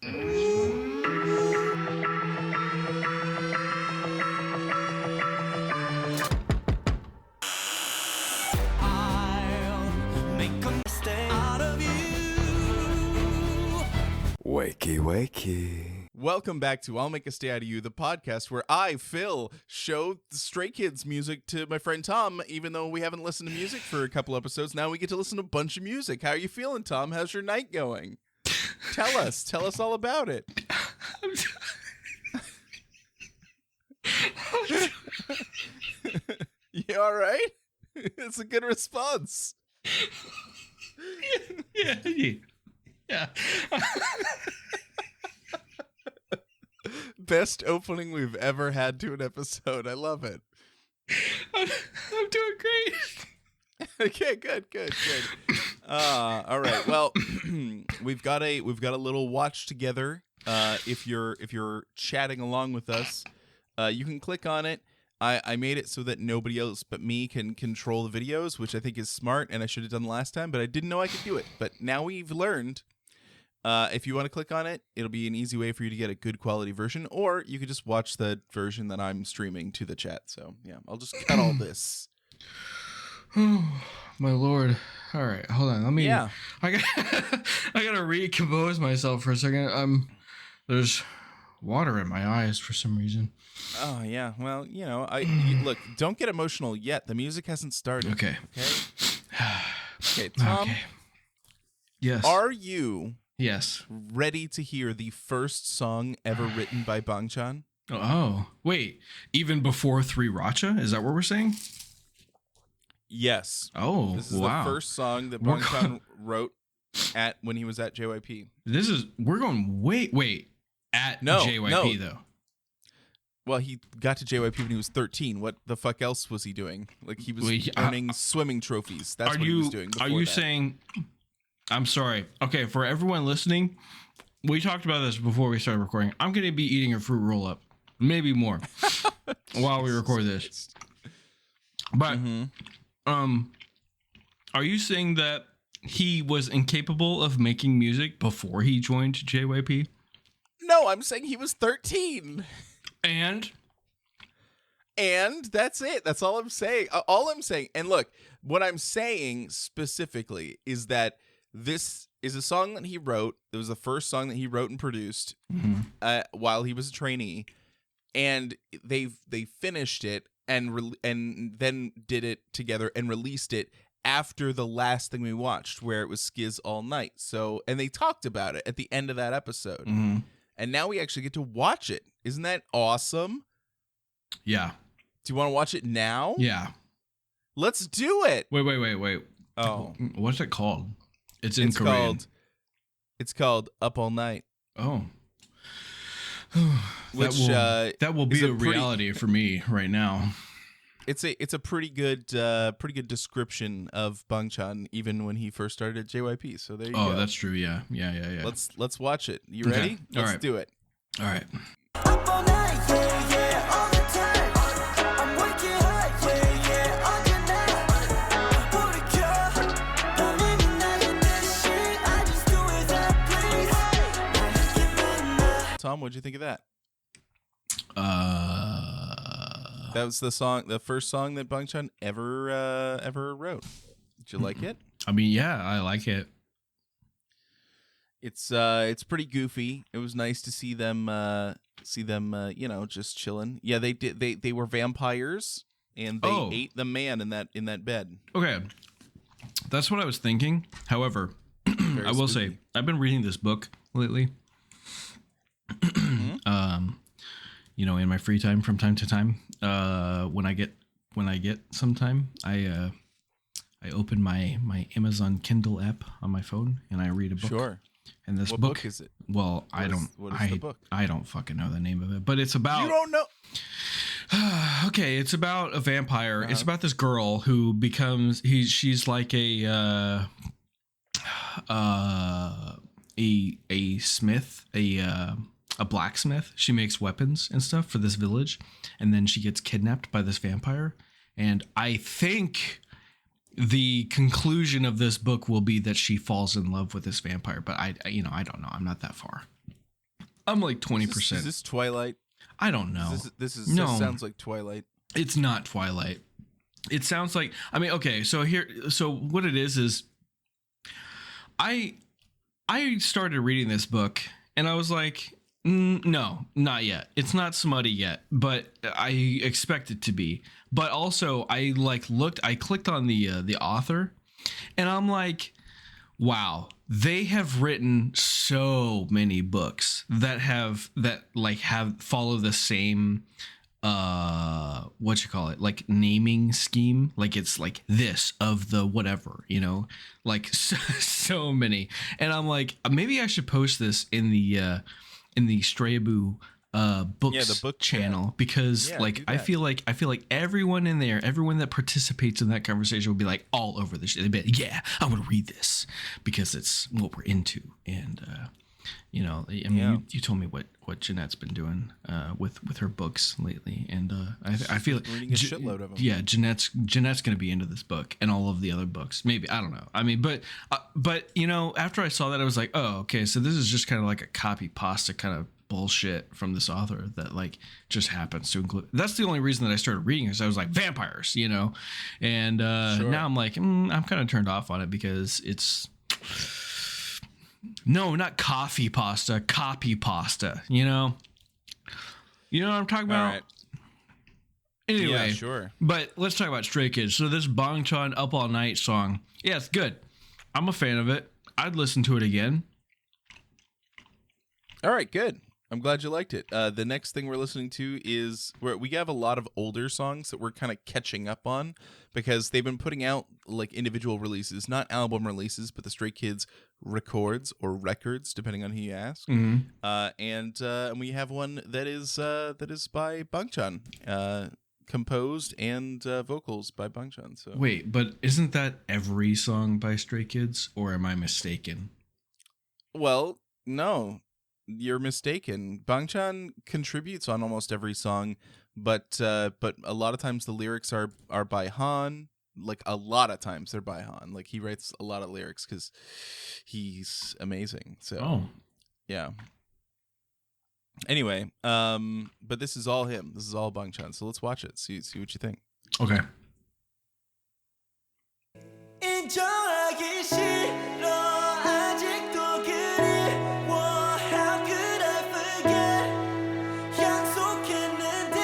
Wakey, wakey. Welcome back to I'll Make a Stay Out of You, the podcast where I, Phil, show the Stray Kids music to my friend Tom, even though we haven't listened to music for a couple episodes. Now we get to listen to a bunch of music. How are you feeling, Tom? How's your night going? Tell us all about it. You all right? It's a good response. Yeah. Best opening we've ever had to an episode. I love it. I'm doing great. Okay, good. All right. Well, we've got a little watch together. If you're chatting along with us, you can click on it. I made it so that nobody else but me can control the videos, which I think is smart, and I should have done last time, but I didn't know I could do it. But now we've learned. If you want to click on it, it'll be an easy way for you to get a good quality version, or you could just watch the version that I'm streaming to the chat. So yeah, I'll just cut all this. Oh, my lord. All right, hold on. Let me. Yeah. I gotta recompose myself for a second. There's water in my eyes for some reason. Oh yeah. Well, look. Don't get emotional yet. The music hasn't started. Okay. Okay, Tom. Okay. Yes. Are you? Yes. Ready to hear the first song ever written by Bangchan? Oh, wait. Even before 3 Racha? Is that what we're saying? Yes. Oh, this is wow. the first song that Bangchan wrote when he was at JYP. We're going wait. At JYP though. Well, he got to JYP when he was 13. What the fuck else was he doing? Like he was earning swimming trophies. That's what he was doing before Are you that. saying... I'm sorry. Okay, for everyone listening, we talked about this before we started recording. I'm going to be eating a fruit roll-up, maybe more, while we record this. But, are you saying that he was incapable of making music before he joined JYP? No, I'm saying he was 13. And that's it. That's all I'm saying. All I'm saying. And look, what I'm saying specifically is that this is a song that he wrote. It was the first song that he wrote and produced while he was a trainee, and they finished it and then did it together and released it after the last thing we watched, where it was SKZ All Night. So, and they talked about it at the end of that episode, and now we actually get to watch it. Isn't that awesome? Yeah. Do you want to watch it now? Yeah. Let's do it. Wait. Oh, what's it called? It's in Korean. It's called Up All Night. Oh. Which that will be a reality for me right now. It's a pretty good description of Bangchan even when he first started at JYP. So there you go. Oh, that's true. Yeah. Let's watch it. You ready? Okay. Let's do it. All right. Up all night, yeah, all the time. I'm working hard, yeah, all the night. Put a cure, don't let me know in this shit. I just do as I please. Give me Tom, what'd you think of that? That was the first song that Bangchan ever wrote. Did you like it? I mean, yeah, I like it. It's pretty goofy. It was nice to see them just chilling. Yeah, they were vampires and they ate the man in that bed. Okay. That's what I was thinking. However, I will say I've been reading this book lately. In my free time from time to time. When I get some time, I open my Amazon Kindle app on my phone and I read a book. Sure. And this what book is it? Well, what is the book? I don't fucking know the name of it, but it's about. You don't know? Okay, it's about a vampire. It's about this girl who becomes she's like a smith, a blacksmith. She makes weapons and stuff for this village, and then she gets kidnapped by this vampire. And I think the conclusion of this book will be that she falls in love with this vampire, but I don't know. I'm not that far. I'm like 20%. Is this Twilight? I don't know. This No. sounds like Twilight. It's not Twilight. It sounds like, I mean, okay, so what it is I started reading this book and I was like, no, not yet. It's not smutty yet, but I expect it to be. But also I clicked on the author and I'm like, wow, they have written so many books that follow the same like naming scheme, like it's like this of the whatever, like so many. And I'm like, maybe I should post this in the Strabu books the book channel, because I feel like everyone in there, everyone that participates in that conversation will be like all over this shit. They'd be like, yeah, I want to read this because it's what we're into. And you told me what Jeanette's been doing with her books lately, and I feel like reading a shitload of them. Yeah, Jeanette's gonna be into this book and all of the other books. Maybe, I don't know. I mean, but after I saw that, I was like, oh, okay, so this is just kind of like a copy pasta kind of bullshit from this author that like just happens to include. That's the only reason that I started reading is I was like vampires, and Sure. Now I'm like I'm kind of turned off on it because it's. No, not coffee pasta, copy pasta, You know what I'm talking about? All right. Anyway, Yeah, sure. But let's talk about Stray Kids. So this Bangchan Up All Night song, yeah, it's good. I'm a fan of it. I'd listen to it again. All right, good. I'm glad you liked it. The next thing we're listening to is we have a lot of older songs that we're kind of catching up on because they've been putting out like individual releases, not album releases, but the Stray Kids records or records, depending on who you ask. Mm-hmm. And we have one that is by Bangchan, composed and vocals by Bangchan. So Wait, but isn't that every song by Stray Kids, or am I mistaken? Well, no. You're mistaken. Bangchan contributes on almost every song, but a lot of times the lyrics are by Han. Like a lot of times they're by Han. Like he writes a lot of lyrics because he's amazing. So yeah. Anyway, but this is all him. This is all Bangchan. So let's watch it. See what you think. Okay. 인정하기 싫어 아직도 그리워 How could I forget 약속했는데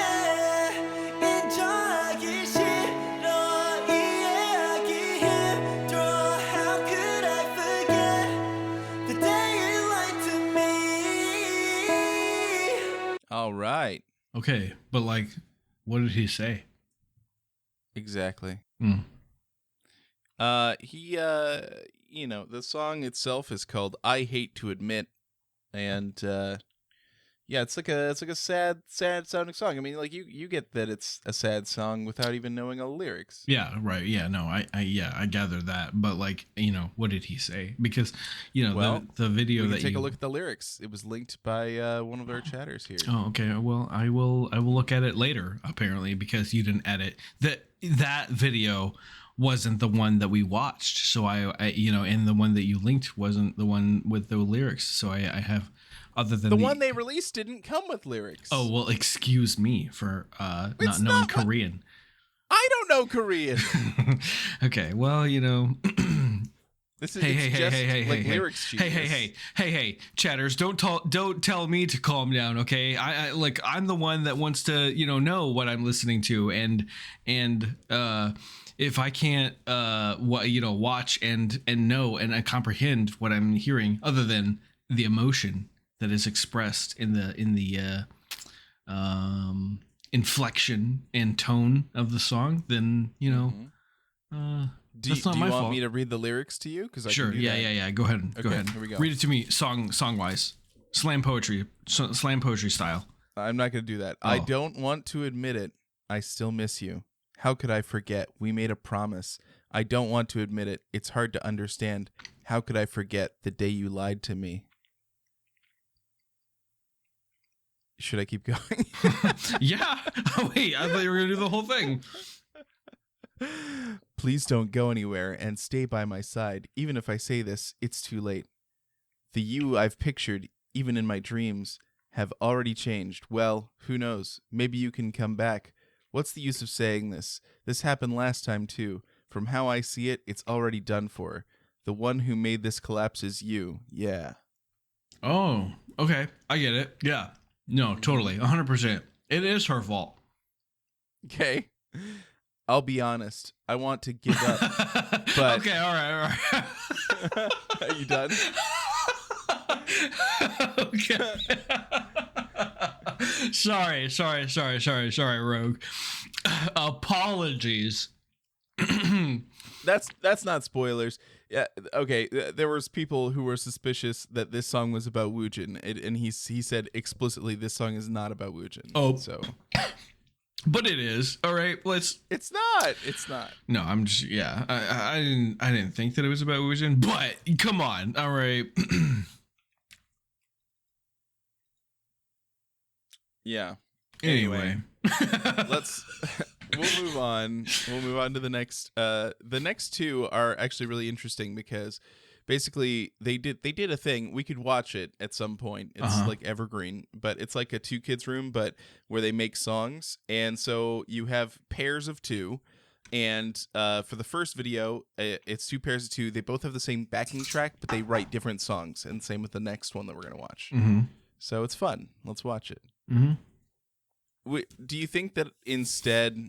인정하기 싫어 이해하기 힘들어 How could I forget the day you lied to me All right. Okay, but like, what did he say? Exactly. Mm. The song itself is called "I Hate to Admit," and it's like a sad sounding song. I mean, like you get that it's a sad song without even knowing all the lyrics. Yeah, right. Yeah, no, I gathered that, but like, what did he say? Because the video We can that take you a look at the lyrics. It was linked by one of our chatters here. Oh, okay. Well, I will look at it later, apparently, because you didn't edit that video wasn't the one that we watched. So I and the one that you linked wasn't the one with the lyrics. So I have, other than the one they released didn't come with lyrics. Oh, well, excuse me for not knowing Korean. I don't know Korean. Okay, well, This is lyrics sheet. Hey, chatters, don't tell me to calm down, okay? I'm the one that wants to, know what I'm listening to, and if I can't watch and know and I comprehend what I'm hearing, other than the emotion that is expressed in the inflection and tone of the song, then that's not my fault. Do you want me to read the lyrics to you? Because sure, yeah. Go ahead. Okay, here we go. Read it to me, song wise, slam poetry style. I'm not going to do that. Oh. I don't want to admit it. I still miss you. How could I forget? We made a promise. I don't want to admit it. It's hard to understand. How could I forget the day you lied to me? Should I keep going? Yeah. Oh, wait, I thought you were going to do the whole thing. Please don't go anywhere and stay by my side. Even if I say this, it's too late. The you I've pictured, even in my dreams, have already changed. Well, who knows? Maybe you can come back. What's the use of saying this? This happened last time too. From how I see it, it's already done for. The one who made this collapse is you. Yeah. Oh, okay. I get it. Yeah. No, totally. 100%. It is her fault. Okay. I'll be honest. I want to give up. But Okay, all right. Are you done? Okay. Sorry, Rogue. Apologies. That's not spoilers. Yeah, okay. There was people who were suspicious that this song was about Woojin, and he said explicitly this song is not about Woojin. Oh. So But it is. All right, let's. it's not. It's not. No, I'm just. Yeah, I didn't think that it was about Woojin, but come on. All right. Yeah. Anyway. We'll move on. We'll move on to the next. The next two are actually really interesting because basically they did a thing. We could watch it at some point. It's like evergreen, but it's like a two kids room, but where they make songs. And so you have pairs of two. And for the first video, it's two pairs of two. They both have the same backing track, but they write different songs. And same with the next one that we're gonna watch. Mm-hmm. So it's fun. Let's watch it. Mm-hmm. Do you think that instead?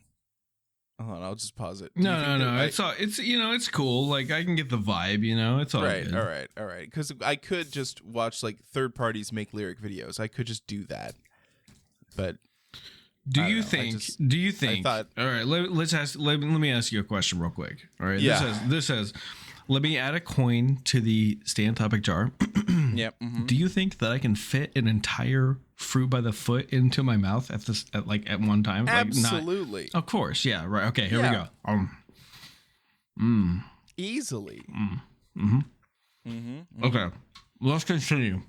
Hold on, I'll just pause it. No. It's it's cool. Like I can get the vibe. It's all right. good. All right. Because I could just watch like third parties make lyric videos. I could just do that. But Do you think? I thought- All right. Let me ask you a question real quick. All right. Yeah. This says. Let me add a coin to the stand topic jar. Yep. Mm-hmm. Do you think that I can fit an entire fruit by the foot into my mouth at one time? Absolutely. Of course. Yeah. Right. Okay. Here Yeah. we go. Easily. Okay. Let's continue.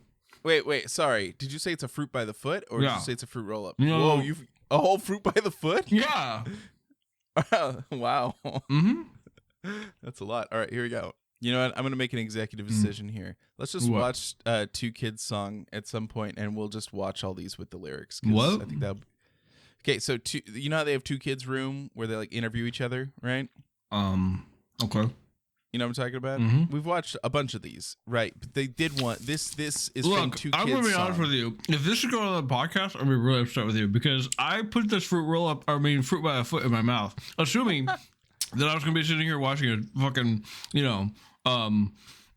Wait. Sorry. Did you say it's a fruit by the foot, or did Yeah. you say it's a fruit roll up? No. Whoa, you've a whole fruit by the foot? Yeah. Wow. Mm-hmm. That's a lot. All right, here we go. You know what? I'm gonna make an executive decision here. Let's just What? watch Two Kids song at some point, and we'll just watch all these with the lyrics. 'Cause What? I think that. Okay, so you know how they have Two Kids room where they like interview each other, right? Okay. You know what I'm talking about? Mhm. We've watched a bunch of these, right? But they did one. This is from Look, Two I'm Kids. gonna be honest song. with you. If this should go on the podcast, I'd be really upset with you because I put this fruit by the foot in my mouth, assuming that I was gonna be sitting here watching a fucking,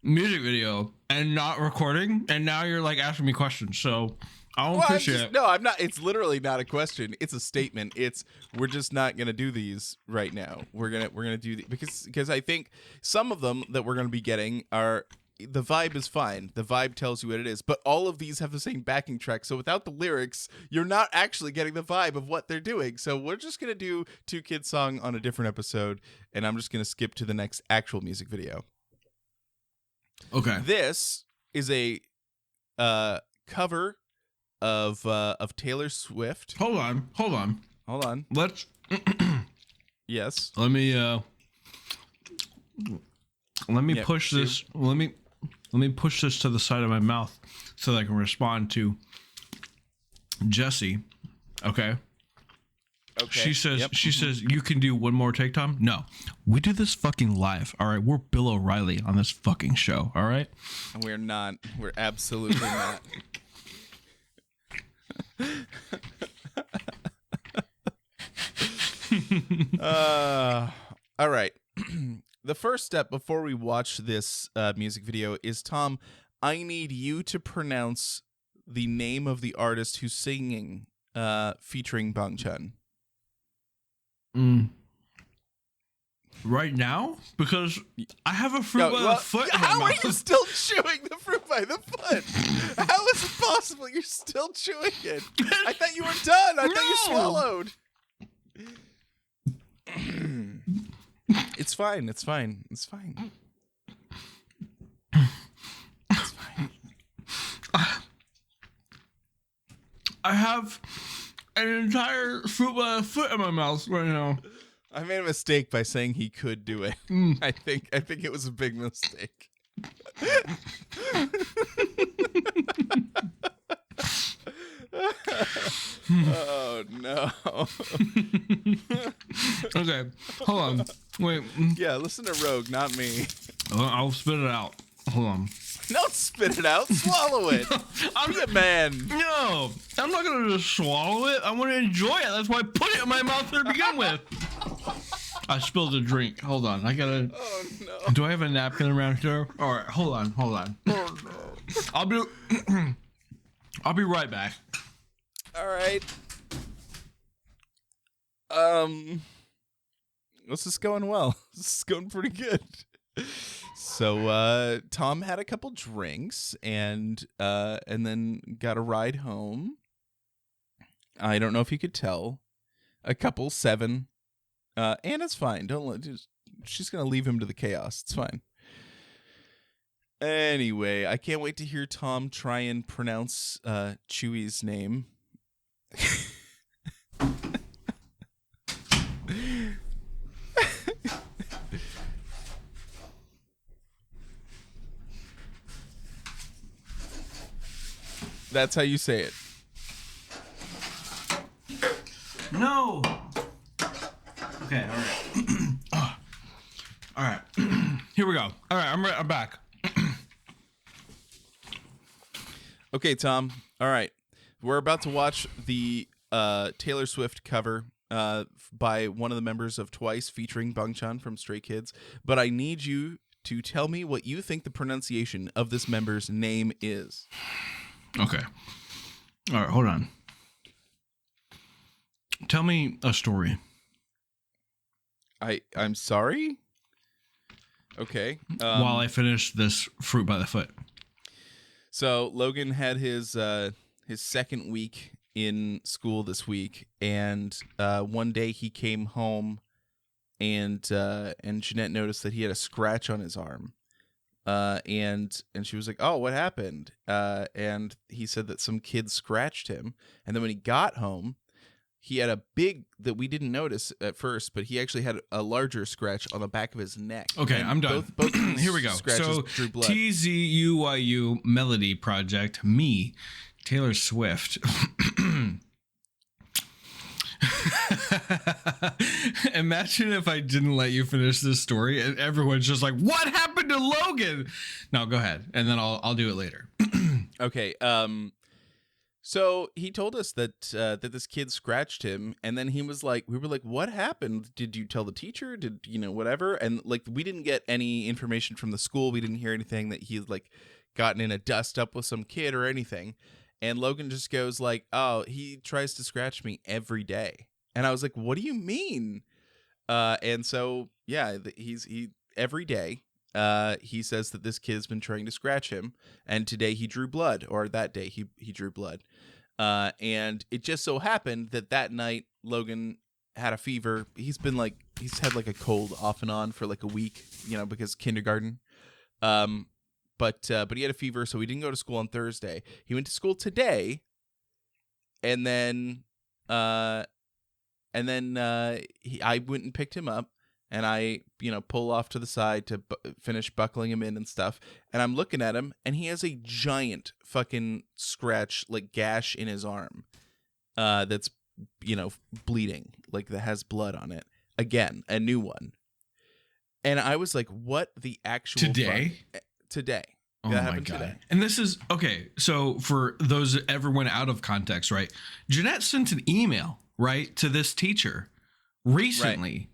music video and not recording, and now you're like asking me questions. So I don't appreciate it. No, I'm not. It's literally not a question. It's a statement. We're just not gonna do these right now. We're gonna do because I think some of them that we're gonna be getting are. The vibe is fine. The vibe tells you what it is, but all of these have the same backing track. So without the lyrics, you're not actually getting the vibe of what they're doing. So we're just going to do Two Kids song on a different episode, and I'm just going to skip to the next actual music video. Okay. This is a cover of Taylor Swift. Hold on. Let's. Yes. Let me Yep, push this. Let me push this to the side of my mouth so that I can respond to Jesse. Okay. Okay. She says you can do one more take, Tom. No, we do this fucking live. All right, we're Bill O'Reilly on this fucking show. All right. We're not. We're absolutely not. All right. The first step before we watch this music video is, Tom, I need you to pronounce the name of the artist who's singing featuring Bang Chun. Right now? Because I have a fruit by the foot in my How are mouth. you still chewing the fruit by the foot? How is it possible you're still chewing it? I thought you were done. I thought you swallowed. It's fine. It's fine. It's fine. It's fine. I have an entire fruit by the foot in my mouth right now. I made a mistake by saying he could do it. I think it was a big mistake. Oh no. Okay, hold on. Wait. Yeah, listen to Rogue, not me. I'll spit it out. Hold on. Don't spit it out. Swallow it. Be a man. No, I'm not gonna just swallow it. I want to enjoy it. That's why I put it in my mouth to begin with. I spilled a drink. Hold on. I gotta. Oh no. Do I have a napkin around here? All right. Hold on. Oh no. I'll be right back. All right. This is going well. This is going pretty good. So Tom had a couple drinks and then got a ride home. I don't know if you could tell. A couple 7. And it's fine. She's gonna leave him to the chaos. It's fine. Anyway, I can't wait to hear Tom try and pronounce Chewy's name. That's how you say it. No. Okay. All right. All right. Here we go. All right. I'm back. Okay, Tom. All right. We're about to watch the Taylor Swift cover by one of the members of Twice featuring Bangchan from Stray Kids. But I need you to tell me what you think the pronunciation of this member's name is. Okay. All right. Hold on. Tell me a story. I'm sorry? Okay. While I finish this fruit by the foot. So Logan had his second week in school this week, and one day he came home, and Jeanette noticed that he had a scratch on his arm, and she was like, "Oh, what happened?" And he said that some kid scratched him, and then when he got home, he had a big that we didn't notice at first, but he actually had a larger scratch on the back of his neck. Okay, And I'm done. Both Here we go. scratches So drew blood. TZUYU Melody Project, me, Taylor Swift. Imagine if I didn't let you finish this story and everyone's just like, "What happened to Logan?" No, go ahead, and then I'll do it later. Okay. So he told us that this kid scratched him, and then we were like, "What happened? Did you tell the teacher? Did whatever?" And like, we didn't get any information from the school. We didn't hear anything that he had like gotten in a dust up with some kid or anything. And Logan just goes like, "Oh, he tries to scratch me every day." And I was like, "What do you mean?" And so yeah, he every day. He says that this kid has been trying to scratch him, and today he drew blood, or that day he drew blood. And it just so happened that night Logan had a fever. He's had like a cold off and on for like a week, because kindergarten. But he had a fever, so he didn't go to school on Thursday. He went to school today, and then I went and picked him up. And I, pull off to the side to finish buckling him in and stuff. And I'm looking at him, and he has a giant fucking scratch, like gash in his arm, that's, bleeding, like that has blood on it. Again, a new one. And I was like, "What the actual Today? Today. Oh That my happened god! today. And this is okay. So for those everyone out of context, right? Jeanette sent an email, right, to this teacher recently.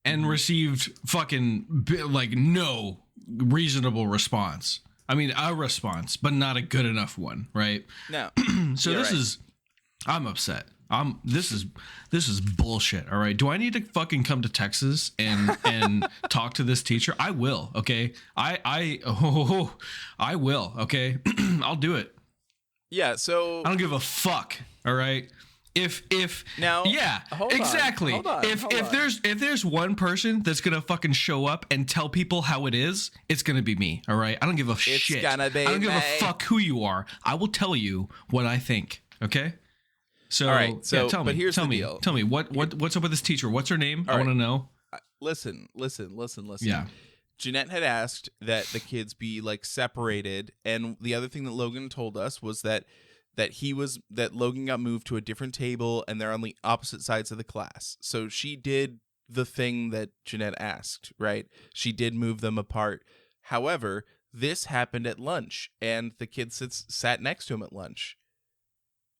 And received fucking like no reasonable response. I mean, a response, but not a good enough one, right? No. So I'm upset. This is bullshit. All right. Do I need to fucking come to Texas and talk to this teacher? I will. Okay. I will. Okay. I'll do it. Yeah. So I don't give a fuck. All right. If Now, yeah, hold on, exactly. hold on, if hold on. there's one person that's gonna fucking show up and tell people how it is, it's gonna be me. All right, I don't give a shit. gonna be I don't give me. a fuck who you are. I will tell you what I think. Okay. So, All right, so, tell me. but here's tell the me. deal. Tell me what's up with this teacher? What's her name? All I right. want to know. Listen. Yeah. Jeanette had asked that the kids be like separated, and the other thing that Logan told us was that that Logan got moved to a different table and they're on the opposite sides of the class. So she did the thing that Jeanette asked, right? She did move them apart. However, this happened at lunch, and the kid sat next to him at lunch.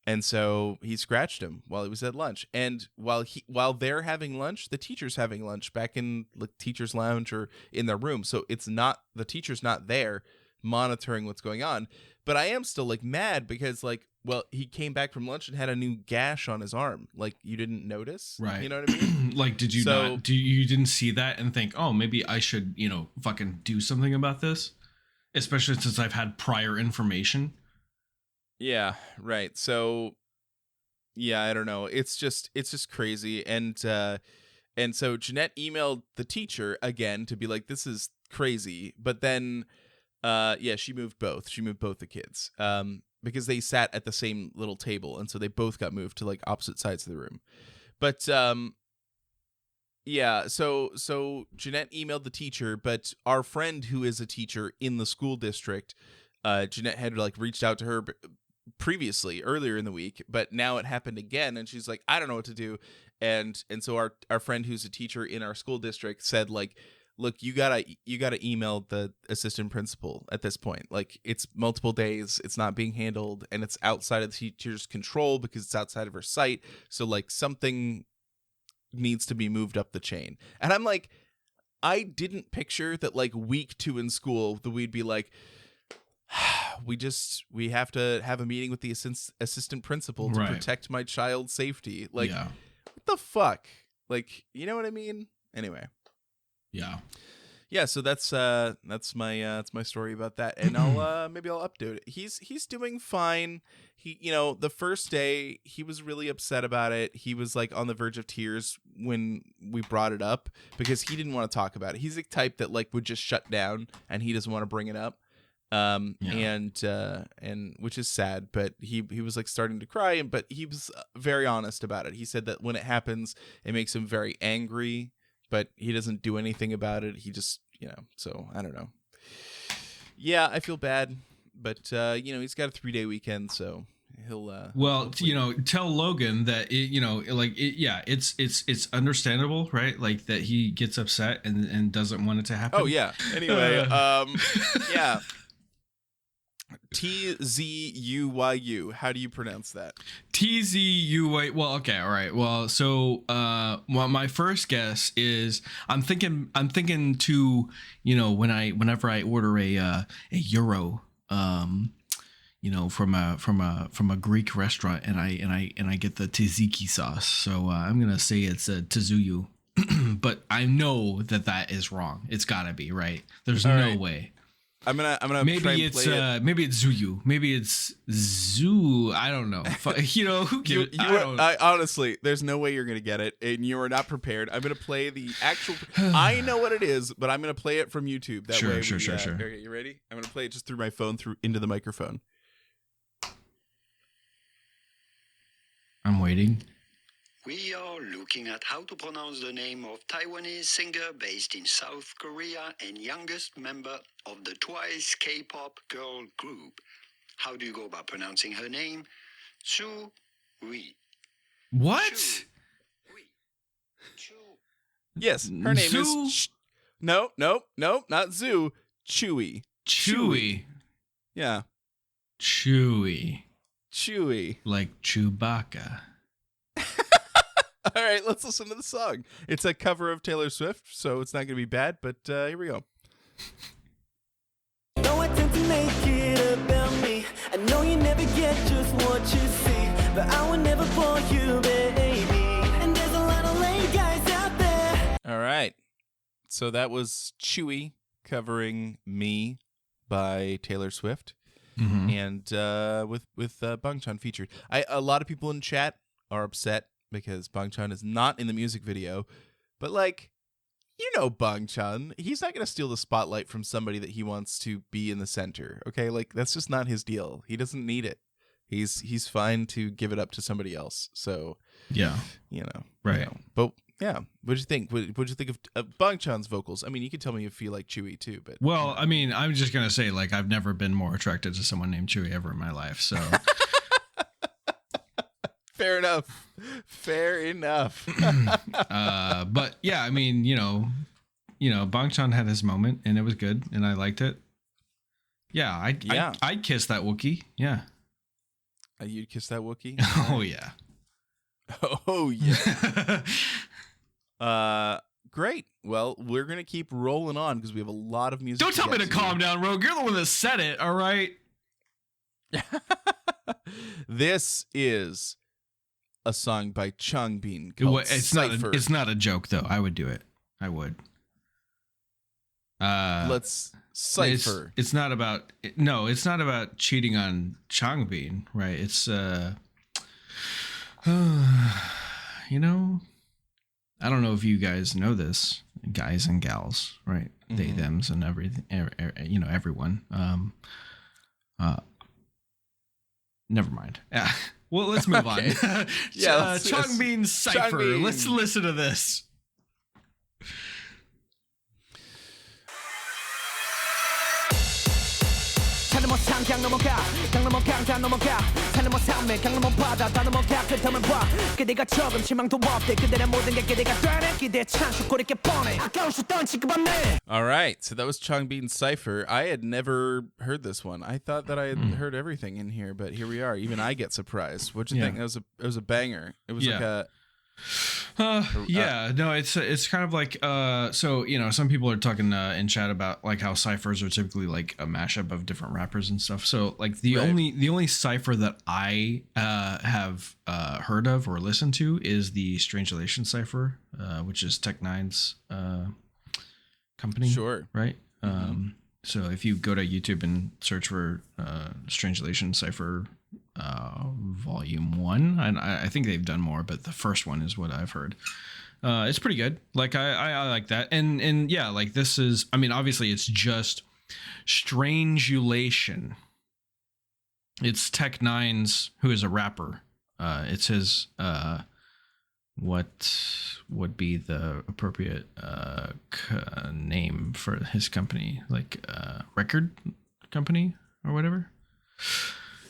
And so he scratched him while he was at lunch. And while they're having lunch, the teacher's having lunch back in the teacher's lounge or in their room. So it's not, the teacher's not there monitoring what's going on. But I am still like mad because like, well, he came back from lunch and had a new gash on his arm. Like, you didn't notice? Right. You know what I mean? Like, did you you didn't see that and think, oh, maybe I should, fucking do something about this? Especially since I've had prior information. Yeah, right. So, yeah, I don't know. It's just crazy. And so Jeanette emailed the teacher again to be like, this is crazy. But then, she moved both. She moved both the kids because they sat at the same little table. And so they both got moved to like opposite sides of the room. But, so Jeanette emailed the teacher, but our friend who is a teacher in the school district, Jeanette had like reached out to her previously earlier in the week, but now it happened again, and she's like, I don't know what to do. And so our friend who's a teacher in our school district said like, look, you gotta email the assistant principal at this point. Like, it's multiple days, it's not being handled, and it's outside of the teacher's control because it's outside of her sight. So like something needs to be moved up the chain. And I'm like, I didn't picture that like week 2 in school that we'd be like, we have to have a meeting with the assistant principal to protect my child's safety. Like, what the fuck? Like, you know what I mean? Anyway. Yeah, so that's my story about that, and I'll maybe I'll update it. He's doing fine. He, the first day he was really upset about it. He was like on the verge of tears when we brought it up because he didn't want to talk about it. He's the type that like would just shut down and he doesn't want to bring it up. And which is sad, but he was like starting to cry, but he was very honest about it. He said that when it happens, it makes him very angry, but he doesn't do anything about it. He just, so I don't know. Yeah, I feel bad, but he's got a 3-day weekend, so he'll tell Logan that it's understandable, right? Like that he gets upset and doesn't want it to happen. Oh yeah. Anyway, yeah. Tzuyu. How do you pronounce that? Tzuyu. Well, okay, all right. Well, so my first guess is I'm thinking to whenever I order a euro from a Greek restaurant and I get the tzatziki sauce. So I'm gonna say it's a Tzuyu, but I know that is wrong. It's gotta be right. There's no way. I'm gonna maybe try and it's play it. Maybe it's Zuyu. Maybe it's Zoo. I don't know. Who gives? I honestly, there's no way you're gonna get it, and you are not prepared. I'm gonna play the actual. I know what it is, but I'm gonna play it from YouTube. That way, sure. Okay, you ready? I'm gonna play it just through my phone, into the microphone. I'm waiting. We are looking at how to pronounce the name of Taiwanese singer based in South Korea and youngest member of the Twice K-pop girl group. How do you go about pronouncing her name? Su Hui. What? Yes, her name is. No, not Zoo. Chewy. Yeah. Chewy. Like Chewbacca. All right, let's listen to the song. It's a cover of Taylor Swift, so it's not going to be bad, but here we go. No attempt to make it about me. I know you never get just what you see, but I will never for you, baby. And there's a lot of lame guys out there. All right. So that was Chewy covering Me by Taylor Swift. Mm-hmm. And with Bangchan featured. A lot of people in chat are upset because Bangchan is not in the music video, but like, Bangchan, he's not going to steal the spotlight from somebody that he wants to be in the center. Okay. Like, that's just not his deal. He doesn't need it. He's fine to give it up to somebody else. So yeah, right. But yeah, what'd you think? What'd you think of Bangchan's vocals? I mean, you could tell me if you like Chewy too, but I mean, I'm just going to say, like, I've never been more attracted to someone named Chewy ever in my life. So Fair enough. Fair enough. But yeah, I mean, Bangchan had his moment, and it was good, and I liked it. Yeah, I'd kiss that Wookiee. Yeah. You'd kiss that Wookiee? Oh yeah. Oh yeah. Great. Well, we're gonna keep rolling on because we have a lot of music. Don't tell me to calm down, Rogue. You're the one that said it. All right. This is a song by Changbin called Cypher. It's not a joke though. I would do it. I would. Let's Cypher. It's not about it's not about cheating on Changbin, right? It's I don't know if you guys know this, guys and gals, right? Mm-hmm. They, thems, and everything. Everyone. Never mind. Well, let's move on. Yeah, Changbin Cypher. Changbin. Let's listen to this. 산을 못 상강 넘어가 강 넘어 강자 넘어가 산을 못 삼매 강 넘어 바다 다 넘어가 끝없는 봐 그대가 조금 희망도 없대 그대의 모든 게 기대가 되네 기대에 찬스 꼬리게 뻔해 아까운 슛던 지금 없네. All right, so that was Changbin Cypher. I had never heard this one. I thought that I had heard everything in here, but here we are. Even I get surprised. What'd you think? It was a banger. It was like a it's kind of like so some people are talking in chat about like how ciphers are typically like a mashup of different rappers and stuff. So like the only cipher that I have heard of or listened to is the Strangulation cipher, which is Tech Nine's company. Sure. Right. So if you go to YouTube and search for Strangulation cipher volume 1, and I think they've done more, but the first one is what I've heard. It's pretty good. Like I like that, and yeah, like this is, I mean, obviously it's just Strangulation. It's Tech Nine's, who is a rapper. It's his what would be the appropriate name for his company, like record company or whatever.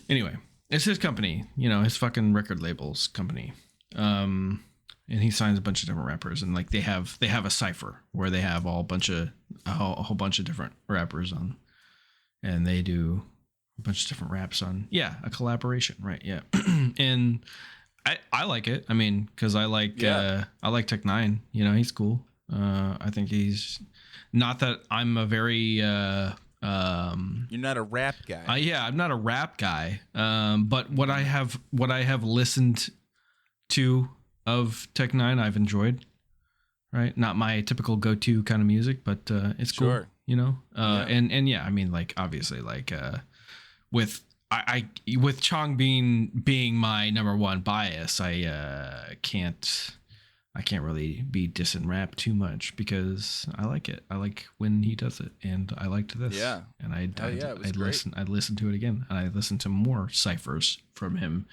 Anyway, it's his company, his fucking record labels company. And he signs a bunch of different rappers, and like they have a cipher where they have a whole bunch of different rappers on, and they do a bunch of different raps on. Yeah, a collaboration, right? Yeah. And I like it. I mean, because I like Tech Nine. He's cool. I think he's, not that I'm a very you're not a rap guy. I'm not a rap guy. But what I have listened to of Tech Nine, I've enjoyed. Right, not my typical go-to kind of music, but it's cool. Sure. And yeah, I mean, like obviously, like with Changbin being my number one bias, I can't really be dissing rap too much because I like it. I like when he does it, and I liked this. Yeah, and I'd listen to it again, and I listened to more ciphers from him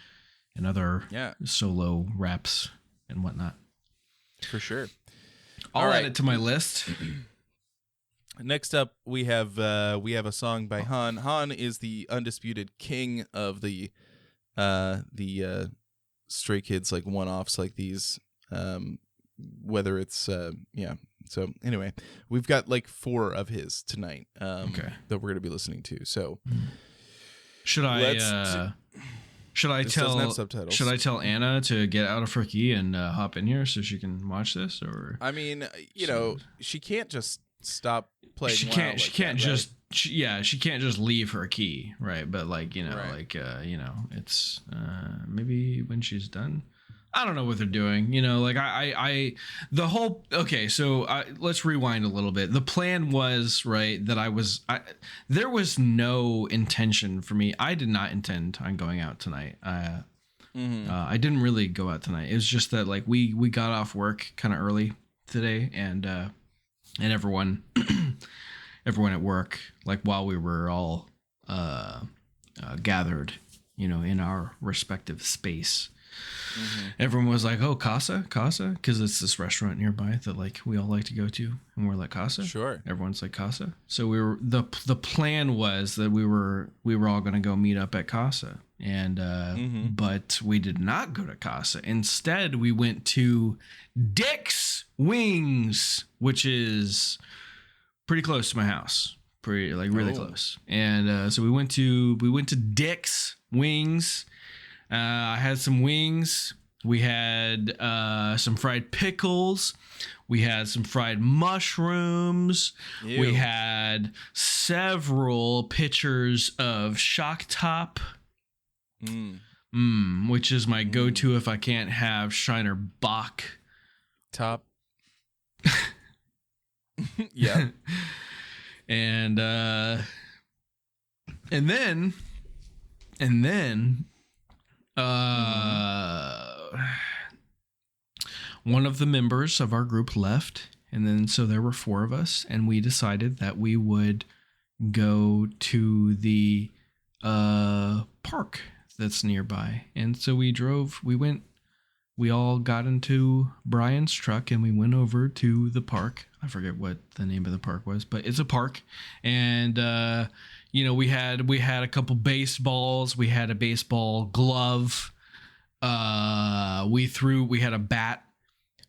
and other solo raps and whatnot. For sure. I'll add it to my list. Next up, we have a song by Han. Han is the undisputed king of the Stray Kids, like one-offs like these. Whether it's So anyway, we've got like 4 of his tonight. That we're gonna be listening to. So should I tell Anna to get out of her key and hop in here so she can watch this? Or I mean, she can't just stop playing. She can't just leave her key, right? But like it's maybe when she's done. I don't know what they're doing. Let's rewind a little bit. The plan was, right, that there was no intention for me. I did not intend on going out tonight. I didn't really go out tonight. It was just that like we got off work kind of early today, and everyone at work, like while we were all gathered, in our respective space, everyone was like, "Oh, Casa," because it's this restaurant nearby that like we all like to go to, and we're like Casa. Sure. Everyone's like Casa. So we were the plan was that we were all going to go meet up at Casa, and but we did not go to Casa. Instead, we went to Dick's Wings, which is pretty close to my house, really close. And so we went to Dick's Wings. I had some wings. We had some fried pickles. We had some fried mushrooms. Ew. We had several pitchers of Shock Top, which is my go-to if I can't have Shiner Bock. Top. Yeah. And then one of the members of our group left, and then so there were 4 of us, and we decided that we would go to the park that's nearby. And so we all got into Brian's truck and we went over to the park. I forget what the name of the park was, but it's a park. And we had a couple baseballs. We had a baseball glove. We had a bat.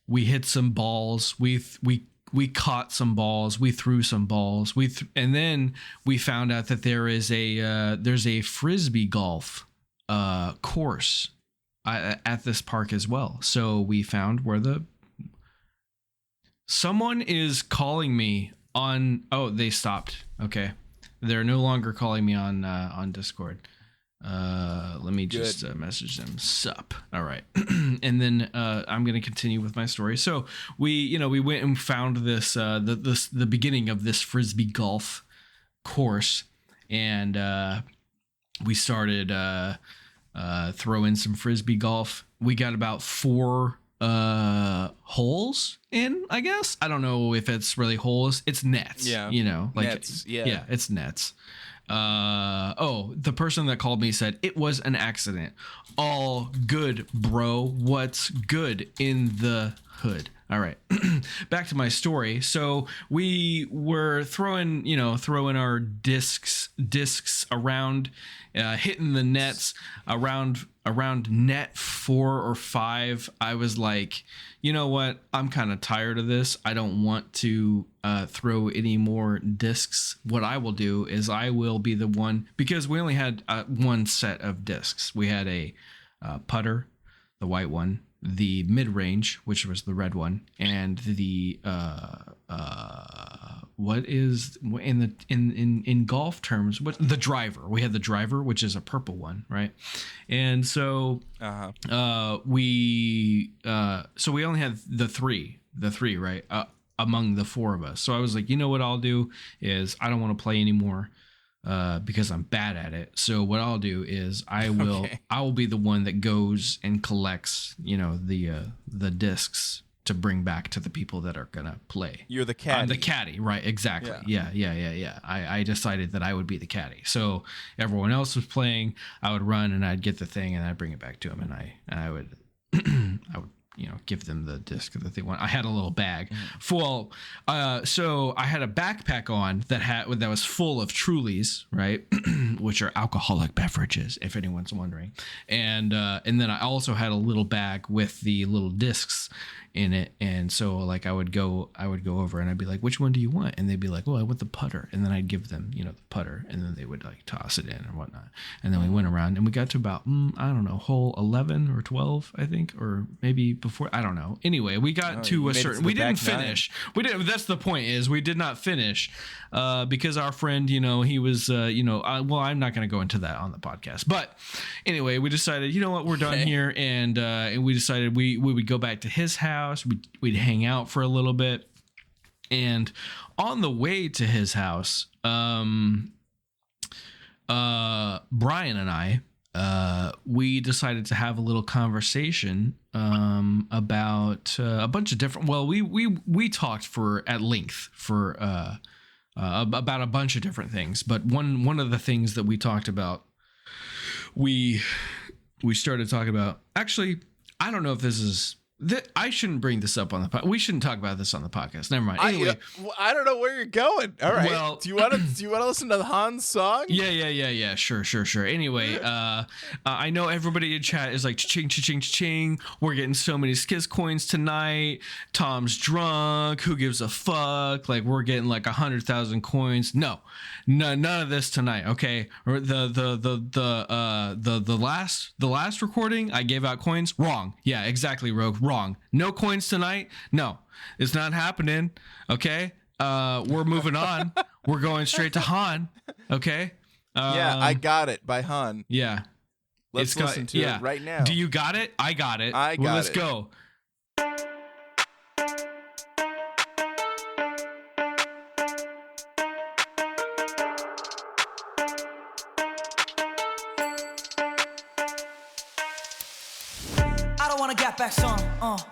We hit some balls. We caught some balls. We threw some balls. And then we found out that there's a frisbee golf course at this park as well. So we found where someone is calling me on. Oh, they stopped. Okay. They're no longer calling me on Discord. Let me just message them. Sup. All right. And then I'm going to continue with my story. So we went and found this the beginning of this frisbee golf course, and we started throwing some frisbee golf. We got about 4 holes in, I guess. I don't know if it's really holes. It's nets. Yeah. Nets. Yeah. It's nets. The person that called me said it was an accident. All good, bro. What's good in the hood? All right. Back to my story. So we were throwing our discs around, hitting the nets around net 4 or 5. I was like, you know what? I'm kind of tired of this. I don't want to throw any more discs. What I will do is I will be the one, because we only had one set of discs. We had a putter, the white one, the mid-range, which was the red one, and the what is in golf terms, what the driver. We had the driver, which is a purple one, right? And so we only had the three, right, among the 4 of us. So I was like, you know what I'll do is I don't want to play anymore because I'm bad at it. So what I'll do is I will be the one that goes and collects, the discs to bring back to the people that are gonna play. You're the caddy. I'm the caddy, right? Exactly. Yeah. I decided that I would be the caddy. So everyone else was playing. I would run and I'd get the thing and I'd bring it back to them, and I would give them the disc that they want. I had a little bag full. So I had a backpack on that was full of Trulies, right, which are alcoholic beverages, if anyone's wondering. And then I also had a little bag with the little discs in it. And so like I would go over and I'd be like, which one do you want? And they'd be like, well, I want the putter. And then I'd give them, the putter, and then they would like toss it in and whatnot. And then we went around and we got to about, I don't know, hole 11 or 12, I think, or maybe before, I don't know. Anyway, we got to a certain, we didn't finish. We didn't, that's the point is we did not finish because our friend, he was, well, I'm not going to go into that on the podcast, but anyway, we decided, you know what, we're done here. And we decided we would go back to his house. We'd hang out for a little bit, and on the way to his house, Brian and I, we decided to have a little conversation about a bunch of different. Well, we talked at length for about a bunch of different things, but one of the things that we talked about, we we started talking about. Actually, I don't know if this is. I shouldn't bring this up on the podcast. We shouldn't talk about this on the podcast. Never mind. Anyway, I don't know where you're going. All right. Well, do you want to listen to the Hans song? Yeah. Sure. Anyway, I know everybody in chat is like ching ching. We're getting so many Skiz coins tonight. Tom's drunk. Who gives a fuck? Like we're getting like 100,000 coins. No, none of this tonight. Okay. Or the last recording I gave out coins. Wrong. Yeah, exactly, Rogue. Wrong. No coins tonight. No, it's not happening. Okay. We're moving on. We're going straight to Han. Okay. Yeah, I Got It by Han. Yeah. Let's listen to it right now. Do you got it? I got it. Let's go. I don't wanna get back some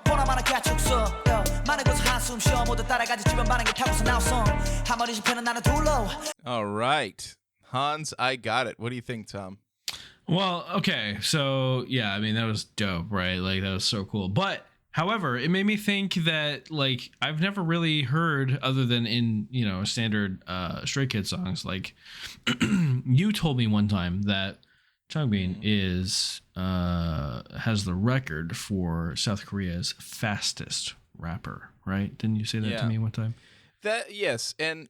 보나마나 가축서 많은 곳 한숨 쉬어 모두 따라가지 주변 반응에 타고서 나왔어 한 마리 집회는 나는 둘러. All right. Hans, I Got It. What do you think, Tom? Well, okay. So, yeah, I mean, that was dope, right? Like, that was so cool. But, however, it made me think that, like, I've never really heard, other than in, standard Stray Kids songs, like, you told me one time that Changbin has the record for South Korea's fastest rapper, right? Didn't you say that to me one time? Yes, and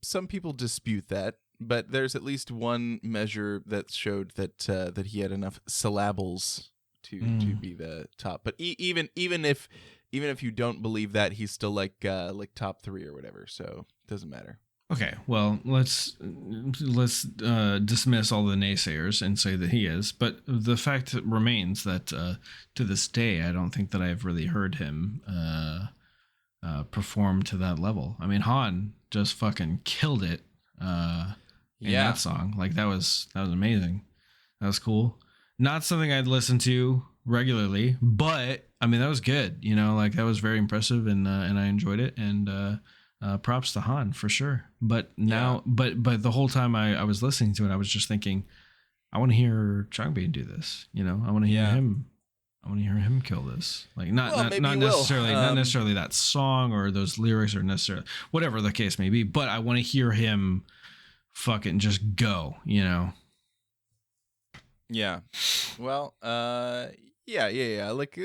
some people dispute that, but there's at least one measure that showed that he had enough syllables to be the top. But even if you don't believe that, he's still like top 3 or whatever. So it doesn't matter. Okay, well, let's dismiss all the naysayers and say that he is. But the fact remains that to this day, I don't think that I've really heard him perform to that level. I mean, Han just fucking killed it in that song. Like that was amazing. That was cool. Not something I'd listen to regularly, but I mean that was good. Like that was very impressive, and I enjoyed it. And props to Han for sure. But now, but the whole time I was listening to it, I was just thinking, I want to hear Changbin do this. I want to hear him. I want to hear him kill this. Like not necessarily that song or those lyrics or necessarily whatever the case may be. But I want to hear him fucking just go. Yeah. Well. Yeah. Like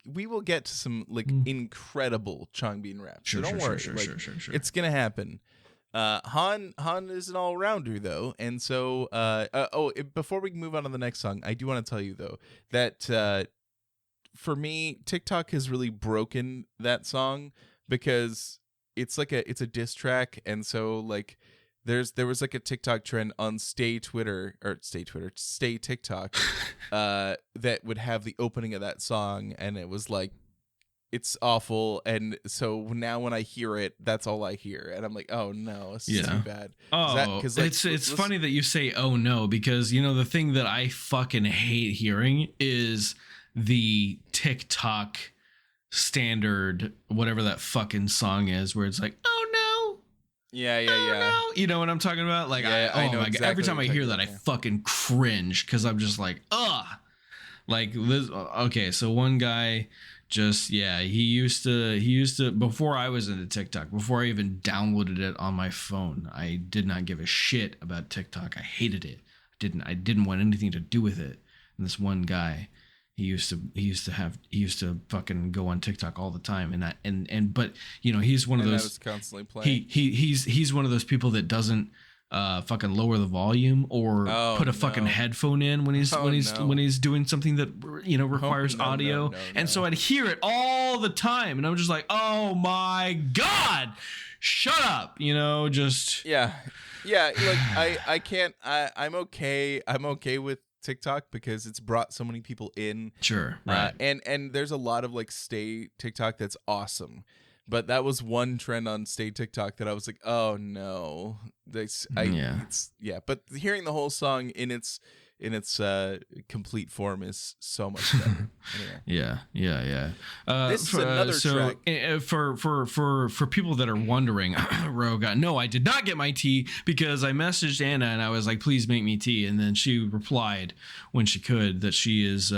we will get to some like incredible Changbin rap. So don't worry. Sure. It's gonna happen. Han is an all rounder though, and so before we move on to the next song, I do want to tell you though that for me, TikTok has really broken that song because it's a diss track, and so like. There was like a TikTok trend on Stay TikTok that would have the opening of that song, and it was like it's awful, and so now when I hear it, that's all I hear, and I'm like, oh no, this is too bad. It's funny that you say oh no, because the thing that I fucking hate hearing is the TikTok standard whatever that fucking song is, where it's like oh no. Yeah. No. You know what I'm talking about? Like, I know exactly. Every time I hear that, I fucking cringe because I'm just like, ugh. Like this. Okay, so one guy just he used to before I was into TikTok, before I even downloaded it on my phone, I did not give a shit about TikTok. I hated it. I didn't want anything to do with it. And this one guy. He used to fucking go on TikTok all the time, but he's one of those. That was constantly playing. He's one of those people that doesn't fucking lower the volume or put a fucking headphone in when he's doing something that requires audio. And so I'd hear it all the time, and I'm just like, oh my god, shut up, just yeah. Like I can't. I'm okay with TikTok because it's brought so many people in. Sure. Right. And there's a lot of like Stay TikTok that's awesome. But that was one trend on Stay TikTok that I was like, oh no. But hearing the whole song in its in its complete form is so much better. Anyway. Yeah. This is another track. For people that are wondering, Rogue, no, I did not get my tea because I messaged Anna and I was like, please make me tea, and then she replied when she could that she is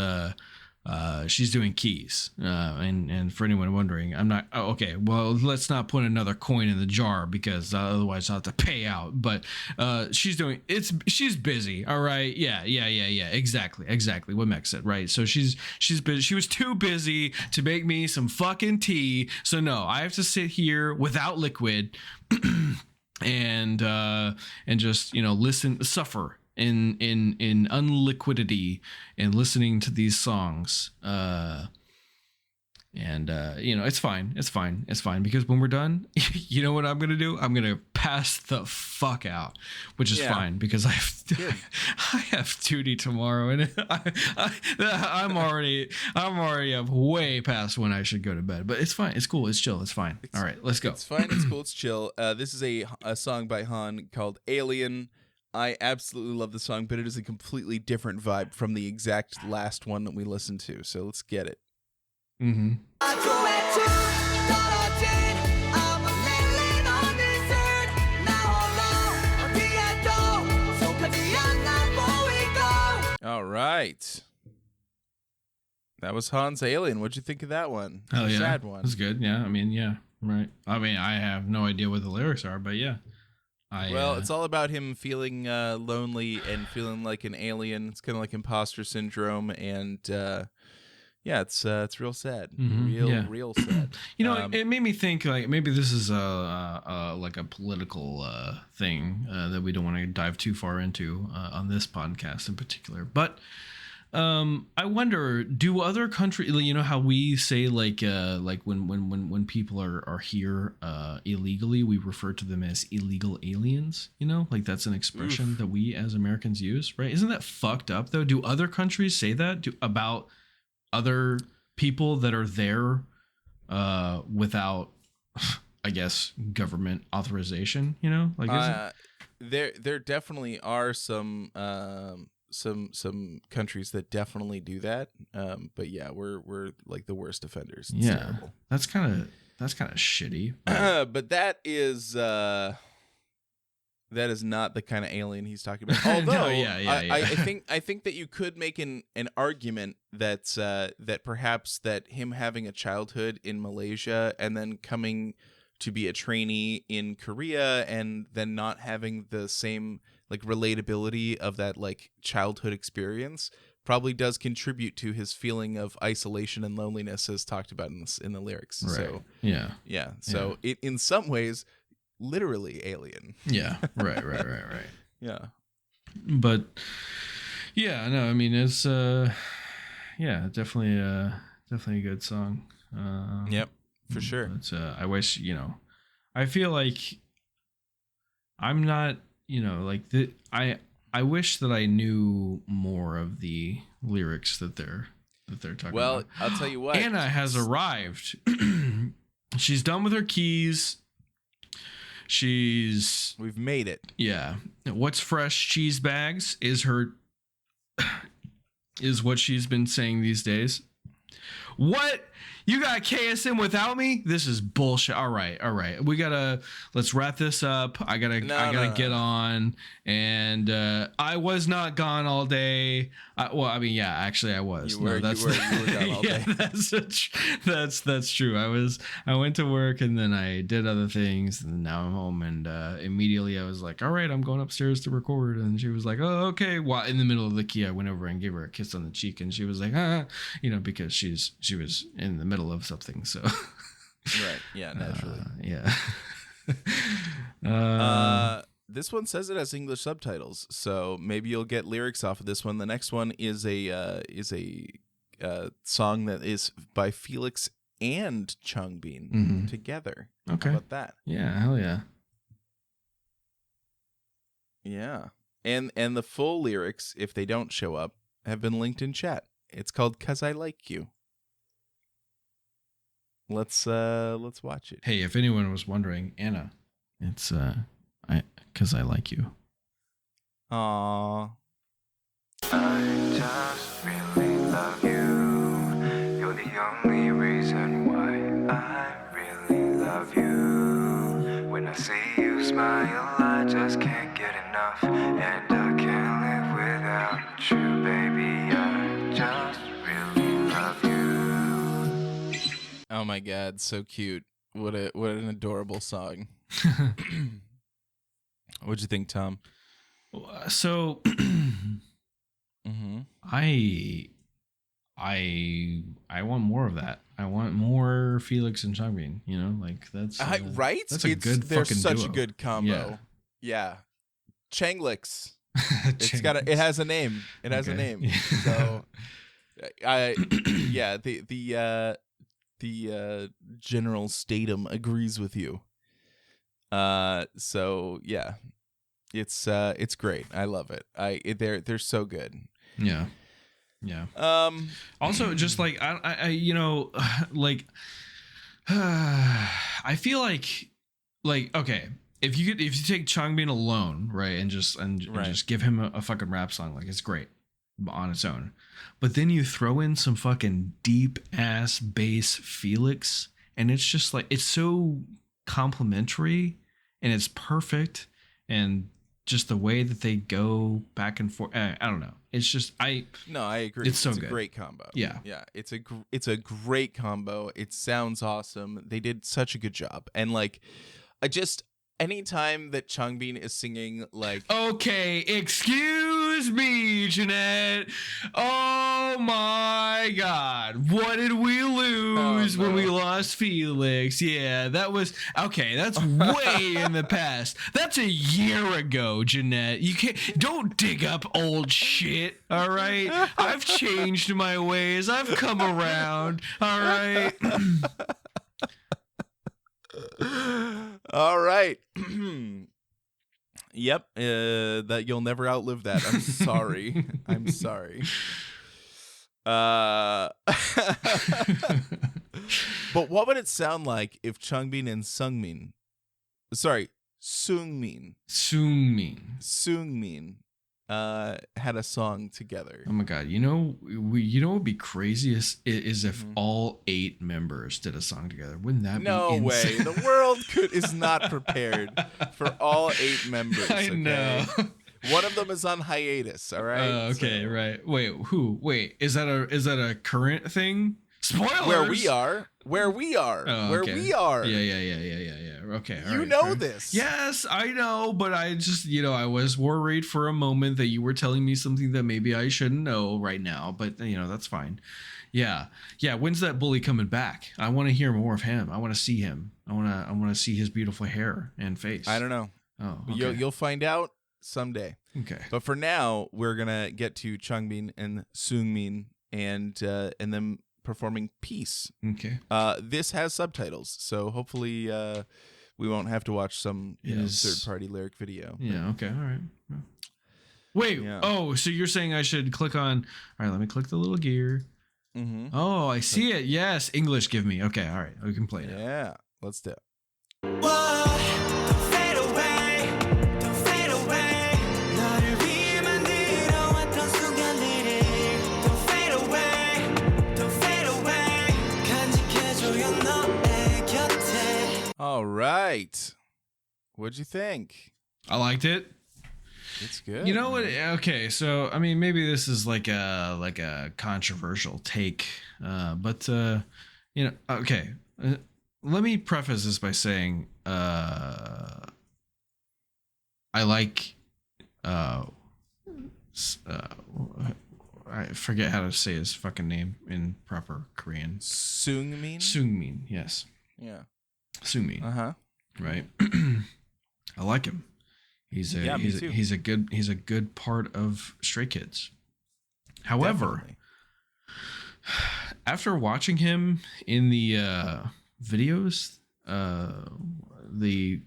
she's doing keys, and for anyone wondering, I'm not okay, well, let's not put another coin in the jar because otherwise I'll have to pay out, but she's busy. All right, yeah, exactly what Max said, right? So she's busy. She was too busy to make me some fucking tea, so no, I have to sit here without liquid and just suffer in unliquidity and listening to these songs, it's fine because when we're done, you know what I'm gonna do? I'm gonna pass the fuck out, which is fine because I have duty tomorrow, and I'm already up way past when I should go to bed. But it's fine, it's cool, it's chill, it's fine. All right, let's go. It's fine, it's cool, it's chill. This is a song by Han called Alien. I absolutely love the song, but it is a completely different vibe from the exact last one that we listened to. So let's get it. Mm-hmm. All right. That was Han's Alien. What'd you think of that one? Hell yeah. Sad one. It was good. Yeah. I mean, yeah. Right. I mean, I have no idea what the lyrics are, but yeah. It's all about him feeling lonely and feeling like an alien. It's kind of like imposter syndrome, and it's real sad, real sad. It made me think like maybe this is like a political thing that we don't want to dive too far into on this podcast in particular, but. I wonder, do other countries, how we say like when people are here illegally, we refer to them as illegal aliens, like that's an expression that we as Americans use, right? Isn't that fucked up though? Do other countries say that about other people that are there without, I guess, government authorization, there definitely are some countries that definitely do that, but yeah, we're like the worst offenders. It's terrible. That's kind of shitty, but that is not the kind of alien he's talking about. Although I think that you could make an argument that that perhaps that him having a childhood in Malaysia and then coming to be a trainee in Korea and then not having the same like relatability of that like childhood experience probably does contribute to his feeling of isolation and loneliness as talked about in the lyrics. Right. So So it in some ways literally alien. Yeah. Right. Yeah. But yeah, no, I mean it's definitely a good song. Yep, for sure. But I wish, I feel like I'm not I wish that I knew more of the lyrics that they're talking about. Well, I'll tell you what. Anna has arrived. She's done with her keys. We've made it. Yeah. What's fresh cheese bags is what she's been saying these days. What? You got KSM without me? This is bullshit. All right. Let's wrap this up. I gotta get on. And I was not gone all day. Actually I was. You were gone all day. That's true. I went to work and then I did other things and now I'm home and immediately I was like, all right, I'm going upstairs to record. And she was like, oh, okay. Well, in the middle of the key, I went over and gave her a kiss on the cheek and she was like, because she was in the middle of something. So right. Yeah, naturally. This one says it has English subtitles, so maybe you'll get lyrics off of this one. The next one is a song that is by Felix and Changbin together. Okay. How about that? Yeah, hell yeah. Yeah. And the full lyrics, if they don't show up, have been linked in chat. It's called "'Cause I Like You." Let's watch it. Hey, if anyone was wondering, Anna, it's 'cause I like you. Aww. I just really love you. You're the only reason why I really love you. When I see you smile, I just can't get enough. And I can't live without you, baby. I just really love you. Oh my god, so cute. What an adorable song. What'd you think, Tom? So Mm-hmm. I want more of that. I want more Felix and Changbin. You know, like that's Right? That's a good They're fucking such duo. a good combo. Yeah. Changlix. It has a name. It has a Okay. name. So yeah, the General Statum agrees with you. So yeah. It's great. I love it. They're so good. Yeah. Also, just like I you know, like I feel like okay, if you take Changbin alone, right, and just Right. just give him a fucking rap song, like it's great on its own, but then you throw in some fucking deep ass bass Felix, and it's just like it's so complimentary and it's perfect, and just the way that they go back and forth, I don't know. It's just No, I agree. It's so a good. great combo. Yeah. Yeah. It's a great combo. It sounds awesome. They did such a good job. And like, anytime that Changbin is singing, like, Okay, excuse me, Jeanette. Oh my God. What did we lose when we lost Felix? Yeah, that was okay. That's way in the past. That's a year ago, Jeanette. You don't dig up old shit. All right. I've changed my ways. I've come around. All right. all right. Yep. That you'll never outlive that. I'm sorry. I'm sorry. But what would it sound like if Changbin and Seungmin had a song together? Oh my God! You know what would be crazy is if all 8 members did a song together. Wouldn't that No be insane? way. The world is not prepared for all 8 members. I okay? know. One of them is on hiatus. All right. Okay, So- right. Wait, who? Wait, is that a current thing? Spoilers. Where we are. Oh, Where okay. we are. Yeah. Okay. all You right, know fair. this. Yes, I know, but I just, I was worried for a moment that you were telling me something that maybe I shouldn't know right now, but that's fine. Yeah. When's that bully coming back? I want to hear more of him. I want to see him. I want to see his beautiful hair and face. I don't know. Oh, okay. You'll find out someday. Okay. But for now, we're gonna get to Changbin and Seungmin and them performing Peace. Okay. This has subtitles, so hopefully we won't have to watch some third-party lyric video. Yeah. Okay. All right. Yeah. Wait. Yeah. Oh, so you're saying I should click on? All right. Let me click the little gear. Mm-hmm. Oh, I see it. Yes. English. Give me. Okay. All right. We can play it. Yeah, let's do it. Whoa, don't fade away, don't fade away. 너를 위해 만들어왔던 순간들이 Don't fade away, don't fade away. 간직해줘요 너의 곁에. All right. What'd you think? I liked it. It's good. You know what? Okay, so I mean, maybe this is like a controversial take, but okay. Let me preface this by saying, I like, I forget how to say his fucking name in proper Korean. Seungmin? Seungmin, yes, Yeah. Seungmin, Uh-huh. right? I like him. He's Yeah, me too. he's a good part of Stray Kids. However, Definitely. after watching him in the videos, the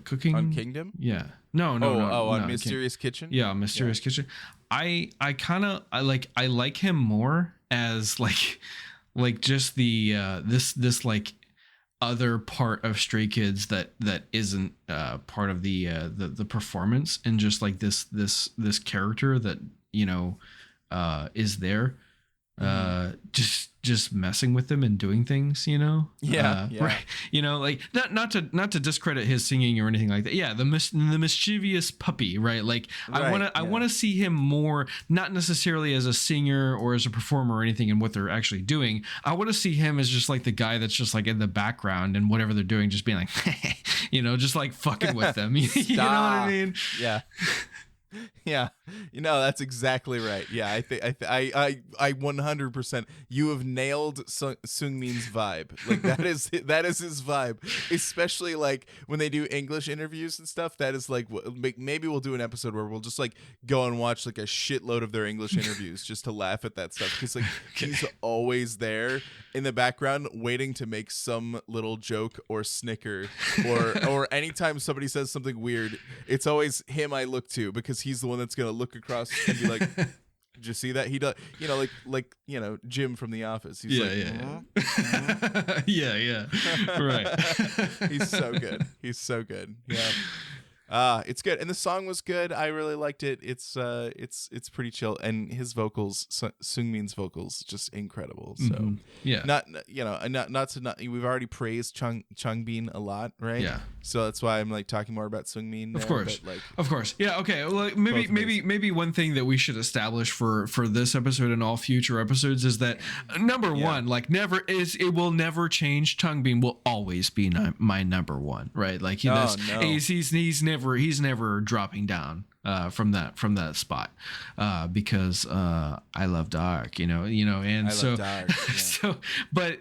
cooking On Kingdom? yeah, no, on no, Mysterious Kitchen? yeah, Mysterious Kitchen. I like him more as like just the this like other part of Stray Kids that isn't part of the performance, and just like this character that is there, just messing with them and doing things, Yeah. right, like not to discredit his singing or anything like that. Yeah, the mischievous puppy, right? Like I want to see him more, not necessarily as a singer or as a performer or anything in what they're actually doing. I want to see him as just like the guy that's just like in the background and whatever they're doing, just being like just like fucking with them. You know what I mean? Yeah. Yeah, that's exactly right. Yeah, I 100%. You have nailed Sungmin's vibe. Like that is his vibe. Especially like when they do English interviews and stuff. That is like, maybe we'll do an episode where we'll just like go and watch like a shitload of their English interviews just to laugh at that stuff, because like he's always there in the background waiting to make some little joke or snicker, or anytime somebody says something weird, it's always him I look to, because he's the one that's gonna look across and be like, "Did you see that?" He does, like Jim from The Office. He's yeah, right. He's so good. Yeah. It's good, and the song was good. I really liked it. It's pretty chill, and his vocals, Sungmin's vocals, just incredible. So not we've already praised Changbin a lot, right? Yeah. So that's why I'm like talking more about Sungmin. Of course, yeah. Okay. Well, maybe one thing that we should establish for this episode and all future episodes is that number one, like it will never change. Changbin will always be my number one, right? Like he's never dropping down from that spot, because I love dark, and love dark, yeah. So but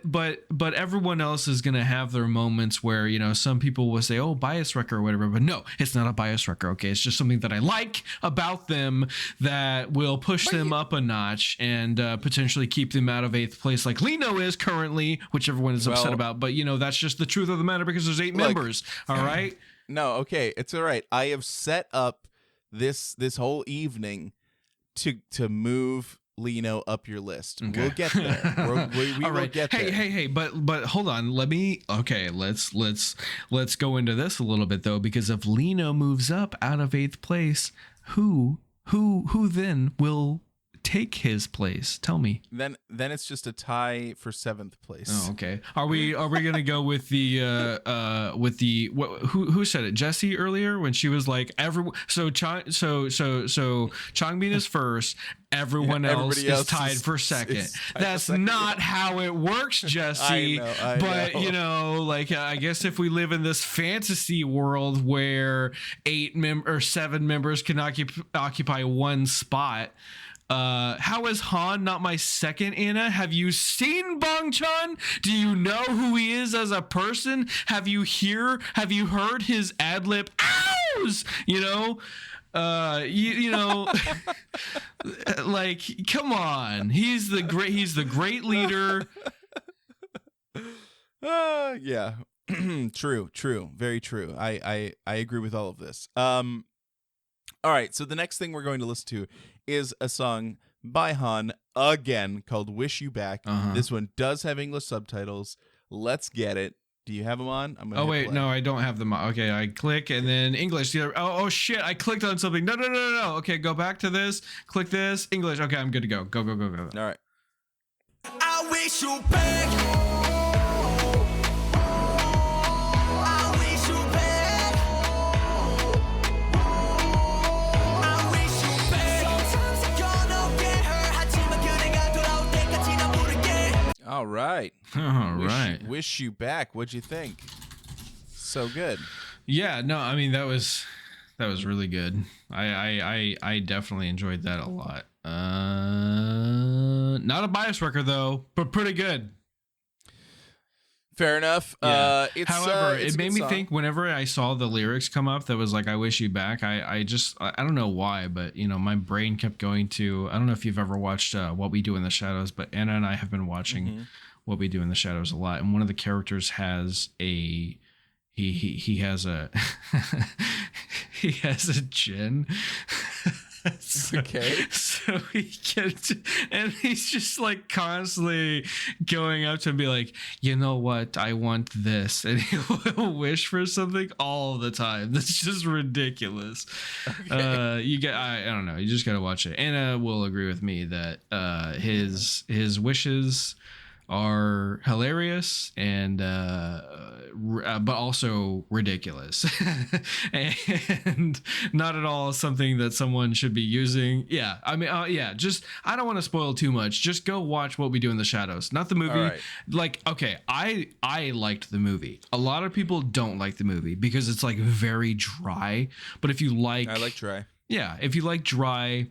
everyone else is gonna have their moments where some people will say, oh, bias wrecker or whatever, but no, it's not a bias wrecker. Okay, it's just something that I like about them that will push them up a notch and potentially keep them out of 8th place, like Lino is currently, which everyone is upset about. But that's just the truth of the matter, because there's 8 members. All right. No, okay, it's all right. I have set up this whole evening to move Lino up your list. Okay. We'll get there. We will get there. Hey, but hold on. Let's go into this a little bit though, because if Lino moves up out of 8th place, who then will take his place? Tell me. Then it's just a tie for 7th place. Oh, okay. Are we gonna go with the who said it? Jessie earlier when she was like so Changbin is first. Everyone else is tied for second. That's not how it works, Jesse. I know. But like I guess if we live in this fantasy world where 7 members can occupy one spot. How is Han not my second, Anna? Have you seen Bong Chun? Do you know who he is as a person? Have you heard his ad lib? Ows! Like, come on. He's the great leader. Yeah. True. Very true. I agree with all of this. All right, so the next thing we're going to listen to is a song by Han again called Wish You Back. This one does have English subtitles. Let's get it. Do you have them on? Oh wait, no, I don't have them on. Okay, I click and then English. Oh shit, I clicked on something. No. Okay, go back to this. Click this. English. Okay, I'm good to go. Go. All right. I wish you back. All right. Wish You Back. What'd you think? So good. Yeah, no, I mean that was really good. I definitely enjoyed that a lot. Not a bias record though, but pretty good. Fair enough. Yeah. However, it made me think whenever I saw the lyrics come up that was like, I wish you back. I don't know why, but my brain kept going to, I don't know if you've ever watched What We Do in the Shadows, but Anna and I have been watching What We Do in the Shadows a lot. And one of the characters has he has a, he has a gin. Okay. So he gets, and he's just like constantly going up to him and be like, you know what? I want this. And he will wish for something all the time. That's just ridiculous. Okay. I don't know. You just got to watch it. Anna will agree with me that his wishes are hilarious and but also ridiculous and not at all something that someone should be using. Yeah, I mean, just I don't want to spoil too much. Just go watch What We Do in the Shadows, not the movie. All right. Like, okay, I liked the movie. A lot of people don't like the movie because it's like very dry. But if you like, I like dry. yeah, if you like dry,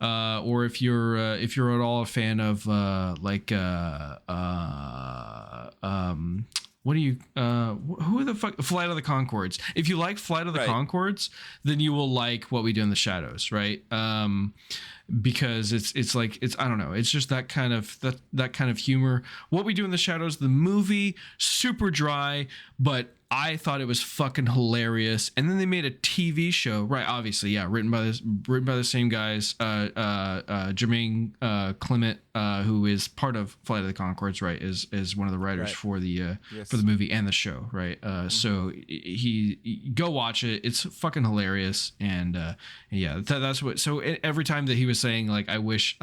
or if you're at all a fan of what do you who the fuck Flight of the Conchords? If you like Flight of the Right. Conchords, then you will like What We Do in the Shadows, right? Because it's like I don't know, it's just that kind of humor. What We Do in the Shadows, the movie, super dry, but I thought it was fucking hilarious. And then they made a TV show, right? Obviously, yeah, written by the same guys, Jermaine Clement, who is part of Flight of the Conchords, right? Is one of the writers Right. for the Yes. for the movie and the show, right? So he go watch it. It's fucking hilarious, and yeah, that's what. So every time that he was saying like, I wish.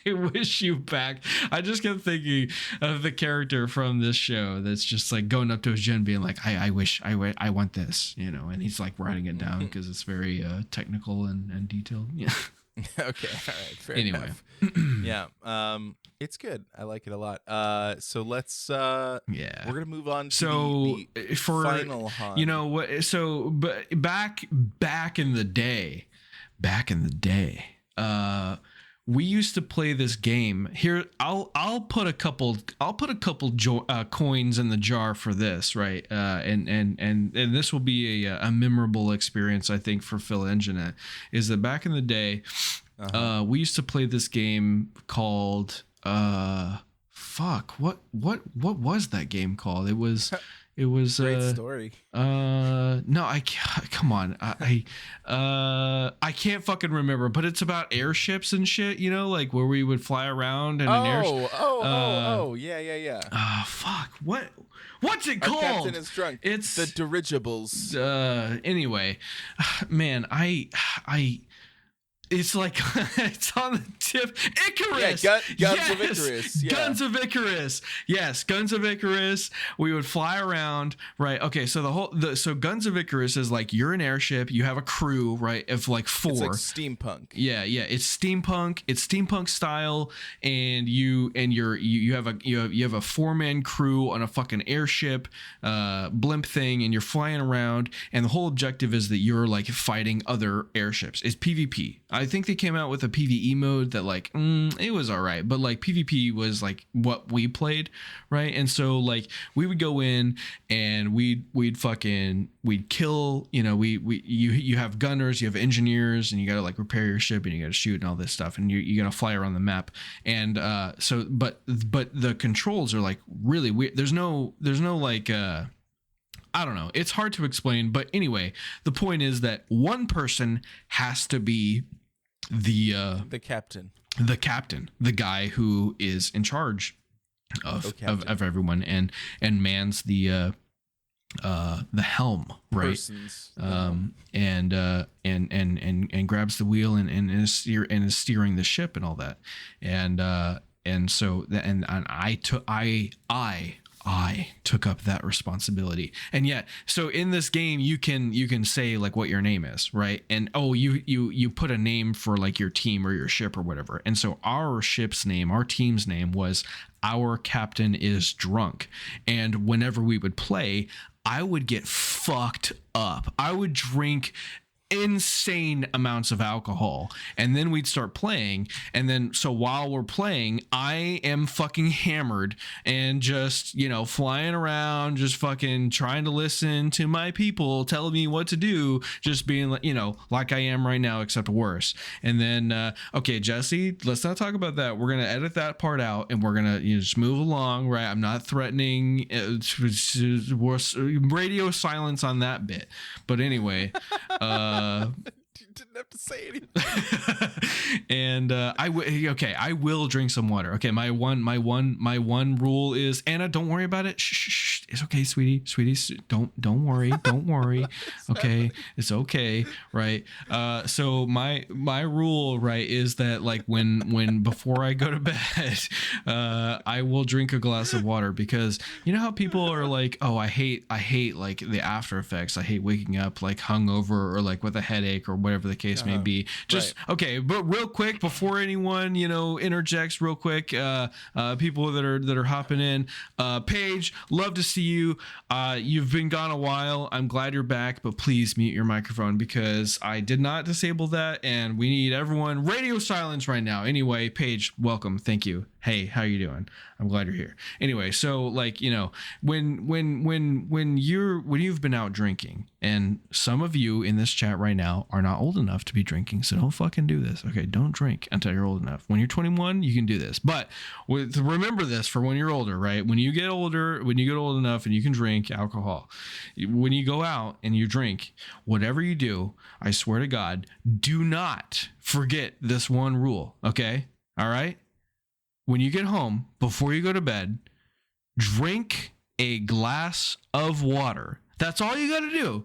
I wish you back. I just kept thinking of the character from this show that's just like going up to his gen being like, I wish, I want this, you know, and he's like writing it down because it's very technical and detailed. Yeah. Okay. All right. Fair Anyway. enough. Yeah. It's good. I like it a lot. So let's. Yeah. We're gonna move on to So the for final Han. you know what? So but back in the day, we used to play this game. Here, I'll put a couple coins in the jar for this, right? And this will be a memorable experience, I think, for Phil Enginet. Is that back in the day, we used to play this game called what was that game called? It was Great story. no, come on. I can't fucking remember, but it's about airships and shit, you know, like where we would fly around in an airship. Yeah. Fuck. What's it Our called? captain is drunk. It's the dirigibles. anyway, man, I it's like it's on the tip. Icarus. Yeah, Guns yes! of Icarus. Yeah. Guns of Icarus. Yes, Guns of Icarus. We would fly around, right? Okay, so so Guns of Icarus is like you're an airship. You have a crew, right? Of like 4. It's like steampunk. Yeah, it's steampunk. It's steampunk style, and you have a 4-man crew on a fucking airship, blimp thing, and you're flying around. And the whole objective is that you're like fighting other airships. It's PvP. I think they came out with a PvE mode that like it was all right, but like PvP was like what we played, right? And so like we would go in and we'd kill, you know, you have gunners, you have engineers, and you gotta like repair your ship and you gotta shoot and all this stuff, and you gotta fly around the map. And so but the controls are like really weird. There's no like I don't know. It's hard to explain, but anyway, the point is that one person has to be the captain. the captain, the guy who is in charge of everyone and mans the helm, right? Persons. And grabs the wheel and is steering the ship and all that. And so I took up that responsibility. And yet, so in this game, you can say like what your name is, right? And you put a name for like your team or your ship or whatever. And so our ship's name, our team's name was Our Captain is Drunk. And whenever we would play, I would get fucked up. I would drink insane amounts of alcohol, and then we'd start playing, and then so while we're playing, I am fucking hammered and just, you know, flying around, just fucking trying to listen to my people telling me what to do, just being like, you know, like I am right now, except worse. And then okay, Jesse, let's not talk about that. We're gonna edit that part out, and we're gonna, you know, just move along, right? I'm not threatening radio silence on that bit, but anyway. didn't have to say anything. And I will drink some water. Okay, my one rule is, Anna, don't worry about it. Shh, it's okay, sweetie. Don't worry. Okay, it's okay, right? So my rule, right, is that like when before I go to bed, I will drink a glass of water, because you know how people are like, oh, I hate like the after effects. I hate waking up like hungover or like with a headache or whatever the case may be. Just okay, but real quick before anyone interjects, real quick, people that are hopping in, Paige, love to see you. You've been gone a while. I'm glad you're back, but please mute your microphone because I did not disable that, and we need everyone radio silence right now. Anyway, Paige, welcome. Thank you. Hey, how you doing? I'm glad you're here. Anyway, so like, when you've been out drinking, and some of you in this chat right now are not old enough to be drinking, so don't fucking do this. Okay, don't drink until you're old enough. When you're 21, you can do this. But remember this for when you're older, right? When you get old enough and you can drink alcohol, when you go out and you drink, whatever you do, I swear to God, do not forget this one rule, okay? All right? When you get home, before you go to bed, drink a glass of water. That's all you got to do.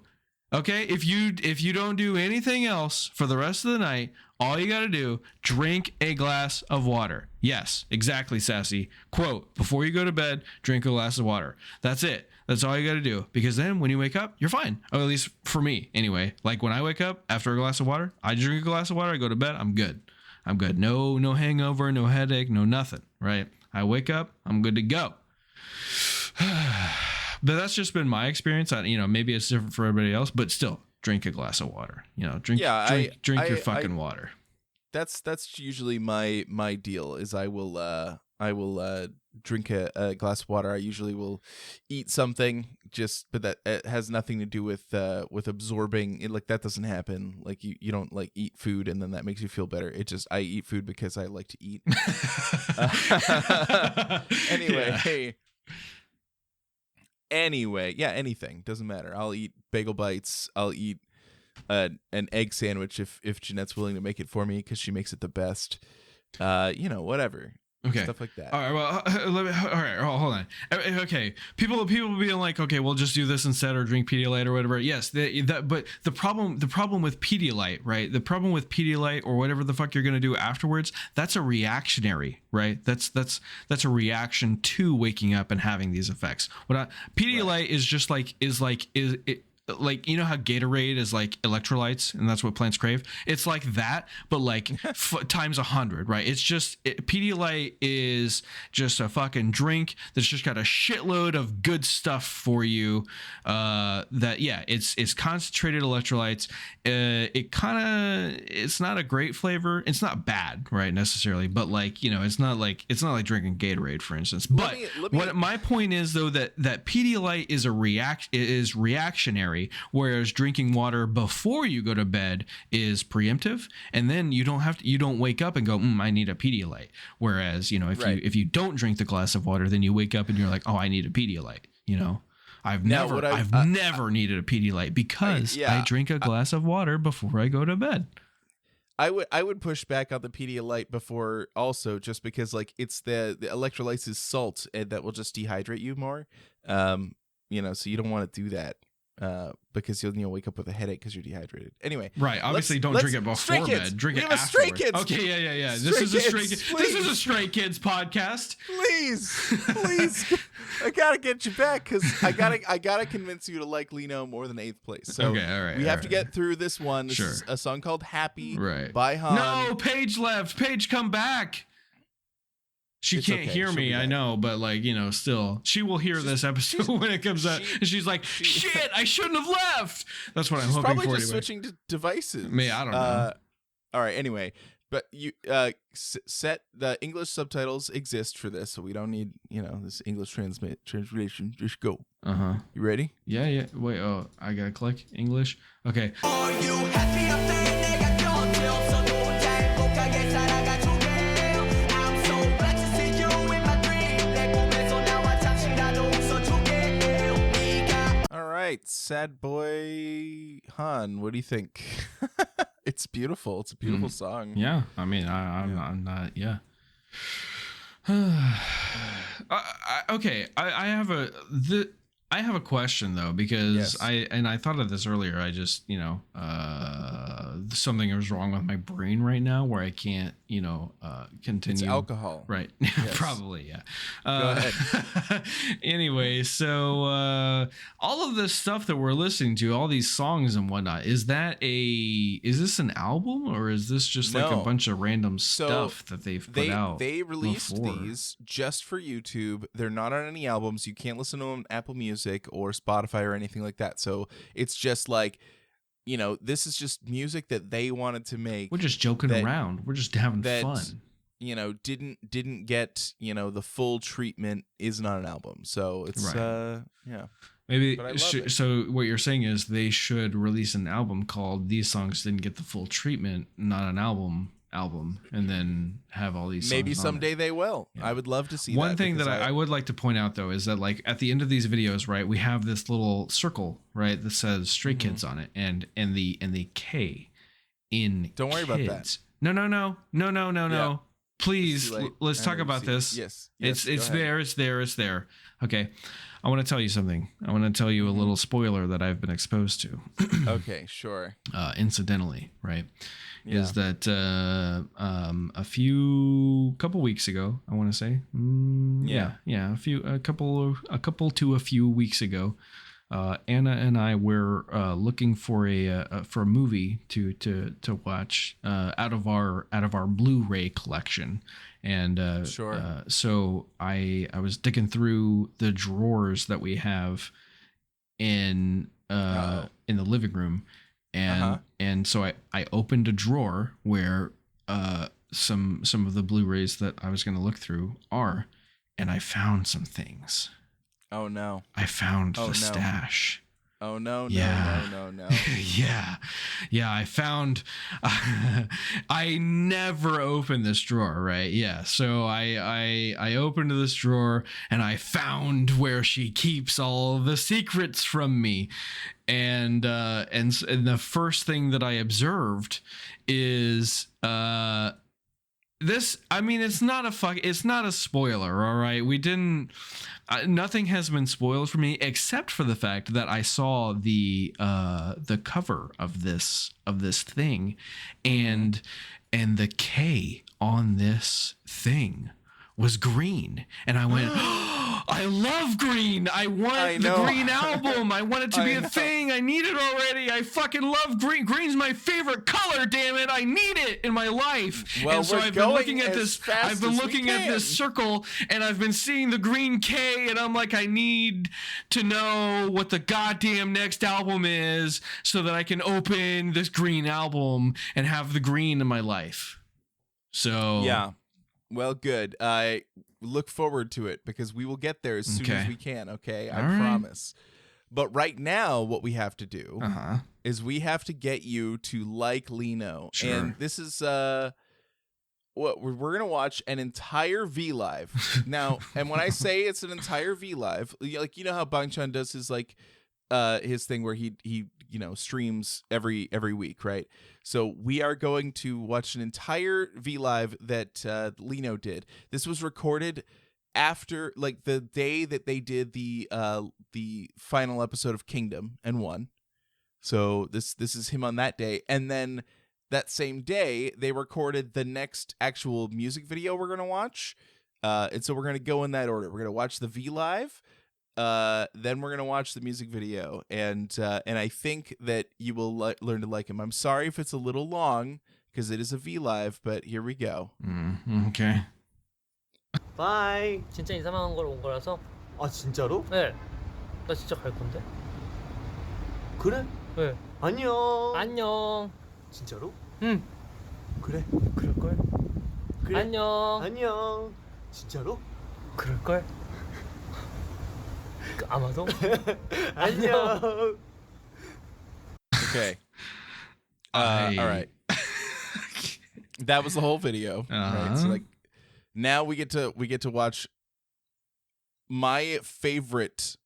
Okay? If you don't do anything else for the rest of the night, all you got to do, drink a glass of water. Yes, exactly, Sassy. Quote, before you go to bed, drink a glass of water. That's it. That's all you got to do. Because then when you wake up, you're fine. Or at least for me, anyway. Like when I wake up after a glass of water, I drink a glass of water, I go to bed, I'm good. No hangover, no headache, no nothing, right? I wake up, I'm good to go. But that's just been my experience. Maybe it's different for everybody else, but still, drink a glass of water. Drink your fucking water. That's usually my deal. Is I will drink a glass of water. I usually will eat something, but that it has nothing to do with absorbing it. Like that doesn't happen. Like you don't like eat food and then that makes you feel better. It just, I eat food because I like to eat. Anyway, anything doesn't matter. I'll eat bagel bites. I'll eat an egg sandwich if Jeanette's willing to make it for me because she makes it the best. Whatever. Okay. Stuff like that. All right. Well, all right. Hold on. Okay. People being like, okay, we'll just do this instead, or drink Pedialyte or whatever. Yes. But the problem with Pedialyte, right? The problem with Pedialyte or whatever the fuck you're gonna do afterwards, that's a reactionary, right? That's a reaction to waking up and having these effects. Pedialyte is just like like, you know how Gatorade is like electrolytes and that's what plants crave? It's like that, but like times 100, right? It's just, Pedialyte is just a fucking drink that's just got a shitload of good stuff for you. It's concentrated electrolytes. It's not a great flavor. It's not bad, right, necessarily, but like, it's not like drinking Gatorade, for instance. But what my point is, though, that Pedialyte is reactionary, whereas drinking water before you go to bed is preemptive, and then you don't wake up and go, I need a Pedialyte. Whereas, if you don't drink the glass of water, then you wake up and you're like, oh, I need a Pedialyte. I've never needed a Pedialyte because I drink a glass of water before I go to bed. I would push back on the Pedialyte before also, just because like it's the electrolytes is salt and that will just dehydrate you more. So you don't want to do that. Because you'll wake up with a headache because you're dehydrated. Anyway, right? Obviously, don't drink it before bed. Drink it afterwards. Stray Kids. Okay, yeah. This is a Stray Kids podcast. Please, I gotta get you back because I gotta convince you to like Lino more than 8th place. So okay, all right. We have to get through this one. This is a song called "Happy" by Han. No, Paige left. Paige, come back. She can't hear me, I know, but like, still, she will hear this episode when it comes out. And she's like, shit, I shouldn't have left. That's what I'm hoping for. She's probably just switching to devices. I don't know. All right, anyway, but you set the English subtitles exist for this, so we don't need, this English translation. Just go. Uh-huh. You ready? Yeah. Wait, I gotta click English. Okay. Are you happy up there? 내가 곁에 없어도 잘 못 가게 살아가줄게. I'm so glad to see you in my dream. 내 꿈에서 나와 잠시라도 웃어줄게. 네가 All right, sad boy Han, what do you think? It's beautiful. It's a beautiful song. Yeah, I mean, I'm not. Yeah. Okay, I have a question though, because Yes. I thought of this earlier. I just something is wrong with my brain right now where I can't continue. It's alcohol. Right. Probably, yeah. Go ahead. Anyway, so all of this stuff that we're listening to, all these songs and whatnot, is this an album, or is this just like a No. bunch of random So, stuff that they've put out? They released before? these just for YouTube. They're not on any albums. You can't listen to them on Apple Music or Spotify or anything like that. So it's just like, this is just music that they wanted to make. We're just joking that- around. We're just having that, fun. didn't get, the full treatment, isn't on an album. So it's, Right. yeah. Maybe But I love it. so. What you're saying is they should release an album called "These Songs Didn't Get the Full Treatment," not an album, and then have all these. Maybe songs on someday it. they will. Yeah. I would love to see One that. thing that because I would like to point out though is that like at the end of these videos, right, we have this little circle, right, that says Stray Mm-hmm. Kids on it, and the K in Don't worry about that. kids. No. Yeah. Please, It's too late. let's I talk know about you this. see- Yes. It's go ahead. it's there. Okay. I want to tell you something. I want to tell you a Mm-hmm. little spoiler that I've been exposed to, Okay, sure. incidentally, right? Yeah. Is that couple weeks ago, I want to say, a few weeks ago, Anna and I were looking for a movie to watch out of our Blu-ray collection, and Sure. so I was digging through the drawers that we have in Uh-oh. in the living room, and Uh-huh. and so I opened a drawer where some of the Blu-rays that I was going to look through are, and I found some things. Oh no. I found Oh, the no. stash. Oh no. Yeah. No. yeah, I found I never opened this drawer, right? Yeah, so I opened this drawer and I found where she keeps all the secrets from me, and the first thing that I observed is this. I mean, it's not a spoiler, all right? We didn't. Nothing has been spoiled for me except for the fact that I saw the cover of this thing, and the K on this thing was green, and I went, oh, I love green. I want I the know. green album. I want it to be I a know. thing. I need it already. I fucking love green. Green's my favorite color. Damn it! I need it in my life. Well, and so we're I've been going looking at as this. fast I've been as we looking at this can. circle, and I've been seeing the green K, and I'm like, I need to know what the goddamn next album is so that I can open this green album and have the green in my life. So Yeah. Well, good. I look forward to it because we will get there as soon as Okay. we can. Okay, I All right. promise. But right now, what we have to do Uh-huh. is we have to get you to like Lino, Sure. and this is what we're gonna watch an entire V Live now. And when I say it's an entire V Live, like how Bang Chan does his his thing where he streams every week, right? So we are going to watch an entire V Live that Lino did. This was recorded after the day that they did the final episode of Kingdom and won. So this is him on that day, and then that same day they recorded the next actual music video we're gonna watch. And so we're gonna go in that order. We're gonna watch the V Live. Then we're gonna watch the music video, and I think that you will learn to like him. I'm sorry if it's a little long because it is a V Live, but here we go. Okay. 바이. 진짜 이상한 걸 온 거라서 아 진짜로? 네. 나 진짜 갈 건데. 그래? 네. 안녕. 안녕. 진짜로? 응. 그래. 그럴걸? 그래. 안녕. 안녕. 진짜로? 그럴걸? 아마도? 안녕. Okay. I- All right. That was the whole video. Right? So Uh-huh. now we get to watch my favorite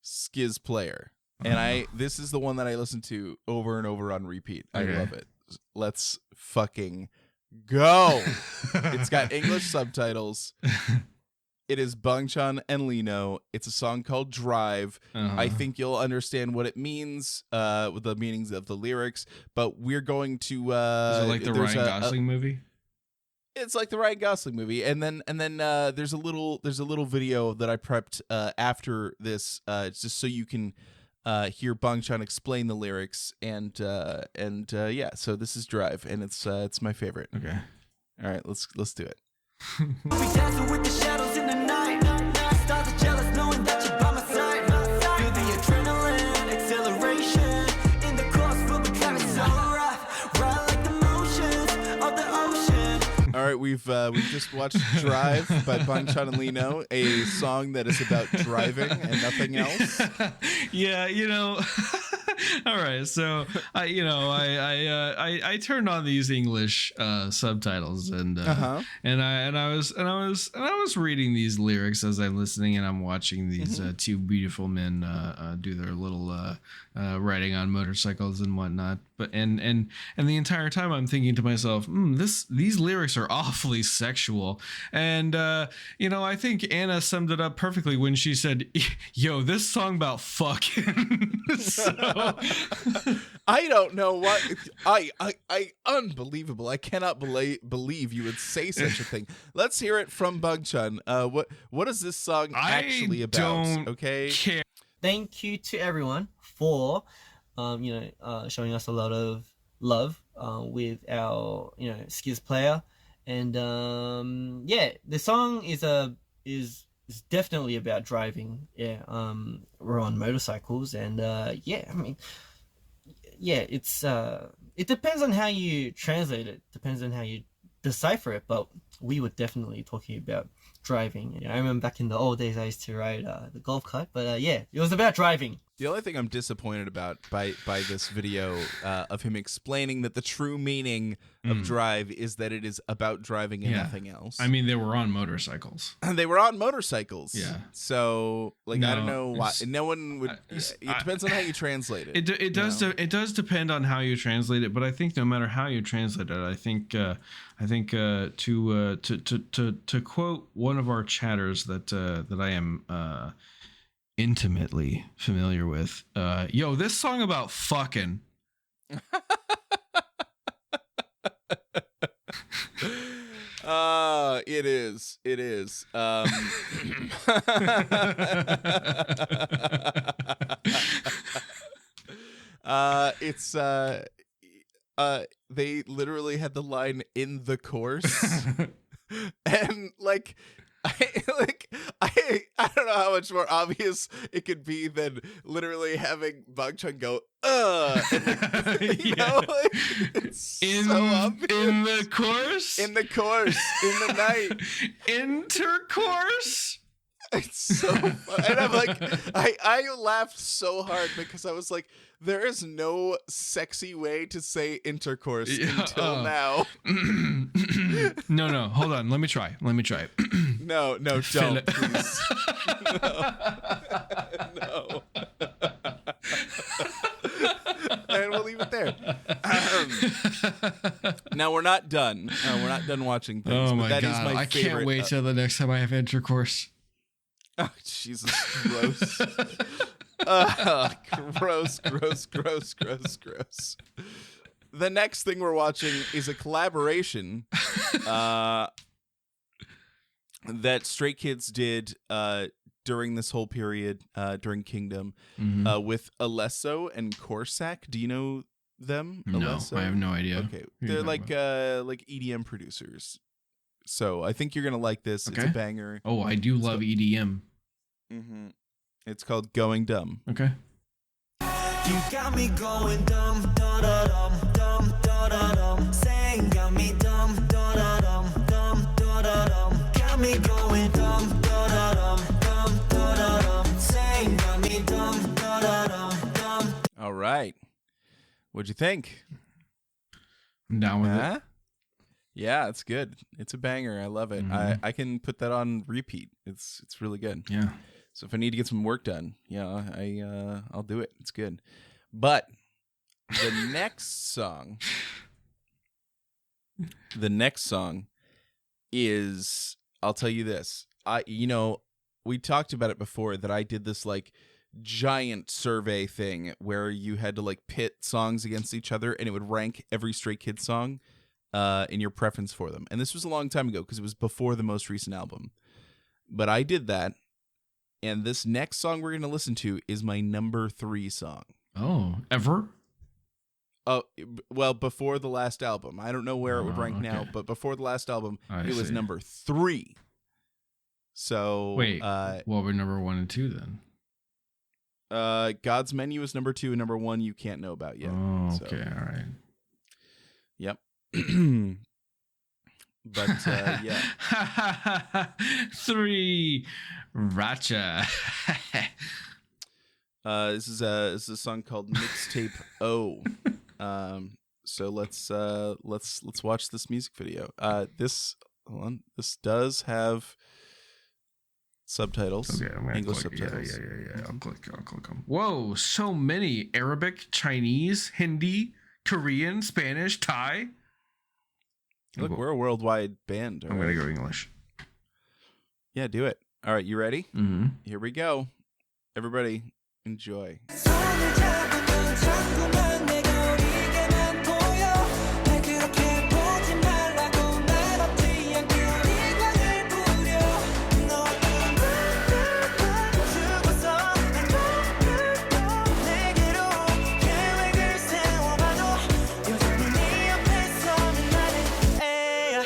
SKZ player, and this is the one that I listen to over and over on repeat. I Okay. love it. let's fucking go. It's got English subtitles. It is Bangchan and Lino. It's a song called Drive. I think you'll understand what it means, with the meanings of the lyrics, but we're going to Is it like the there's Ryan Gosling movie? it's like the Ryan Gosling movie, and then there's a little video that I prepped after this, just so you can hear Bangchan explain the lyrics, and yeah. So this is Drive, and it's my favorite. Okay. All right, let's do it. We dancing with the shadows in the night. Stars are jealous knowing that you're by my side. Feel the adrenaline, acceleration. In the course, we'll be climbing so right. Ride like the motions of the ocean. All right, we've just watched Drive by Bangchan and Lino, a song that is about driving and nothing else. Yeah, all right. So I turned on these English subtitles and I was reading these lyrics as I'm listening, and I'm watching these two beautiful men do their little riding on motorcycles and whatnot. But and the entire time I'm thinking to myself, these lyrics are awfully sexual. And I think Anna summed it up perfectly when she said, "Yo, this song about fucking." So I don't know what I unbelievable. I cannot believe you would say such a thing. Let's hear it from Bangchan. What is this song actually about? Don't okay. care. Thank you to everyone for, showing us a lot of love with our, SKZ player, and the song is definitely about driving. Yeah, we're on motorcycles, and it's it depends on how you translate it. Depends on how you decipher it, but we were definitely talking about driving. I remember back in the old days I used to ride the golf cart, but it was about driving. The only thing I'm disappointed about by this video of him explaining that the true meaning of Drive is that it is about driving and nothing else. I mean, they were on motorcycles. They were on motorcycles. Yeah. So, I don't know why. No one would. It I- depends on how you translate it. It does it does depend on how you translate it, but I think no matter how you translate it, I think to quote one of our chatters that I am intimately familiar with, yo, this song about fucking. It is. It's they literally had the line in the course, and I don't know how much more obvious it could be than literally having Bangchan go it's so obvious. In the course, in the night, intercourse. It's so fun. And I'm like, I laughed so hard because I was like, there is no sexy way to say intercourse until now. No, hold on. Let me try. No, don't, please. No. And we'll leave it there. Now we're not done. We're not done watching things. Oh my but that god! is my I favorite. can't wait till the next time I have intercourse. Oh, Jesus, gross. Gross. The next thing we're watching is a collaboration that Stray Kids did during this whole period, during Kingdom, with Alesso and Corsac. Do you know them? No, Alesso? I have no idea. Okay, they're like EDM producers. So I think you're gonna like this. Okay. It's a banger. Oh, I do love EDM. Mm-hmm. It's called Going Dumb. Okay. You got me going dumb, da da dum, dumb, da da dum. Saying got me dumb, da da dum, dumb, da da dum. Got me going dumb, da da dum, dumb, da da dum. Saying got me dumb, da da dum, dumb. All right. What'd you think? I'm down with it. Yeah, it's good. It's a banger. I love it. I can put that on repeat. It's really good. Yeah. So if I need to get some work done, I'll do it. It's good. But the next song The next song is, I'll tell you this. We talked about it before that I did this like giant survey thing where you had to like pit songs against each other and it would rank every Stray Kids song in your preference for them. And this was a long time ago because it was before the most recent album. But I did that. And this next song we're going to listen to is my number 3 song. Oh, ever? Oh, well, before the last album. I don't know where it would rank okay. now, but before the last album, I it was see. number 3. So Wait, what were number 1 and 2 then? God's Menu is number 2, and number 1 you can't know about yet. Oh, So, okay, all right. yep. But yeah. 3 Racha. This is a song called Mixtape O. So let's watch this music video. This does have subtitles. Okay, I'm gonna English click. subtitles. Yeah. I'll click them. Whoa, so many: Arabic, Chinese, Hindi, Korean, Spanish, Thai. Look, we're a worldwide band. I'm gonna go English. Yeah, do it. All right, you ready? Mm-hmm. Here we go. Everybody, enjoy. 손을 잡으면 자꾸만 내 거리게만 보여 날 그렇게 보지 말라고 날 없지 않게 이광을 부려 너와 나는 죽었어 난 오늘도 내게로 계획을 세워봐도 여전히 네 옆에서는 나는 애야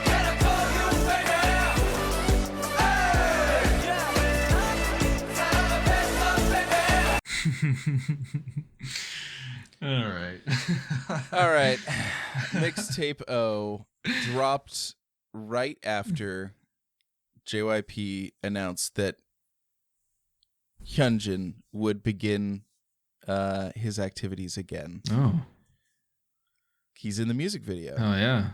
Can I call you baby? All right. All right. Mixtape O dropped right after JYP announced that Hyunjin would begin his activities again. Oh. He's in the music video. Oh yeah.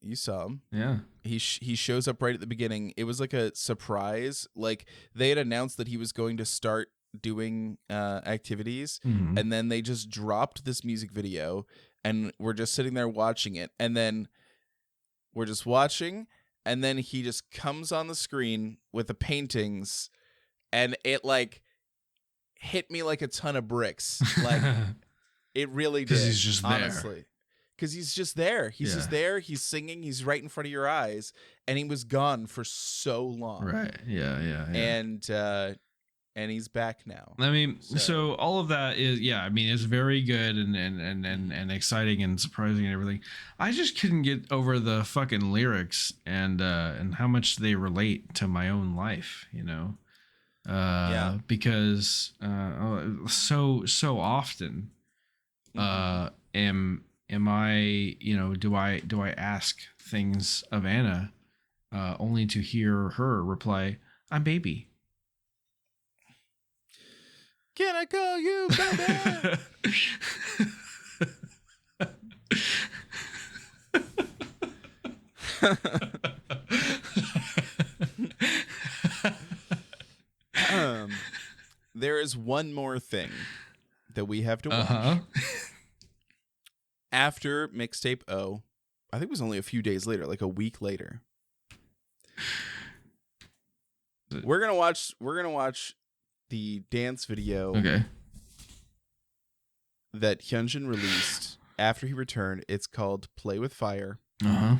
You saw him. Yeah. He shows up right at the beginning. It was like a surprise. Like they had announced that he was going to start doing activities, Mhm. and then they just dropped this music video, and we're just sitting there watching it, and then we're just watching, and then he just comes on the screen with the paintings, and it like hit me like a ton of bricks. Like it really did. 'Cause he's just there. honestly. Because he's just there. He's just Yeah. there. He's singing. He's right in front of your eyes, and he was gone for so long. Right. Yeah. And he's back now. I mean, So- so all of that is, yeah, I mean, it's very good and exciting and surprising and everything. I just couldn't get over the fucking lyrics and how much they relate to my own life, you know? Yeah. Because so often am I, you know, do I ask things of Anna only to hear her reply, "I'm baby." Can I call you baby? There is one more thing that we have to watch. Uh-huh. After Mixtape O, I think it was only a few days later, like a week later. We're gonna watch the dance video Okay. that Hyunjin released after he returned. It's called Play with Fire. Uh-huh.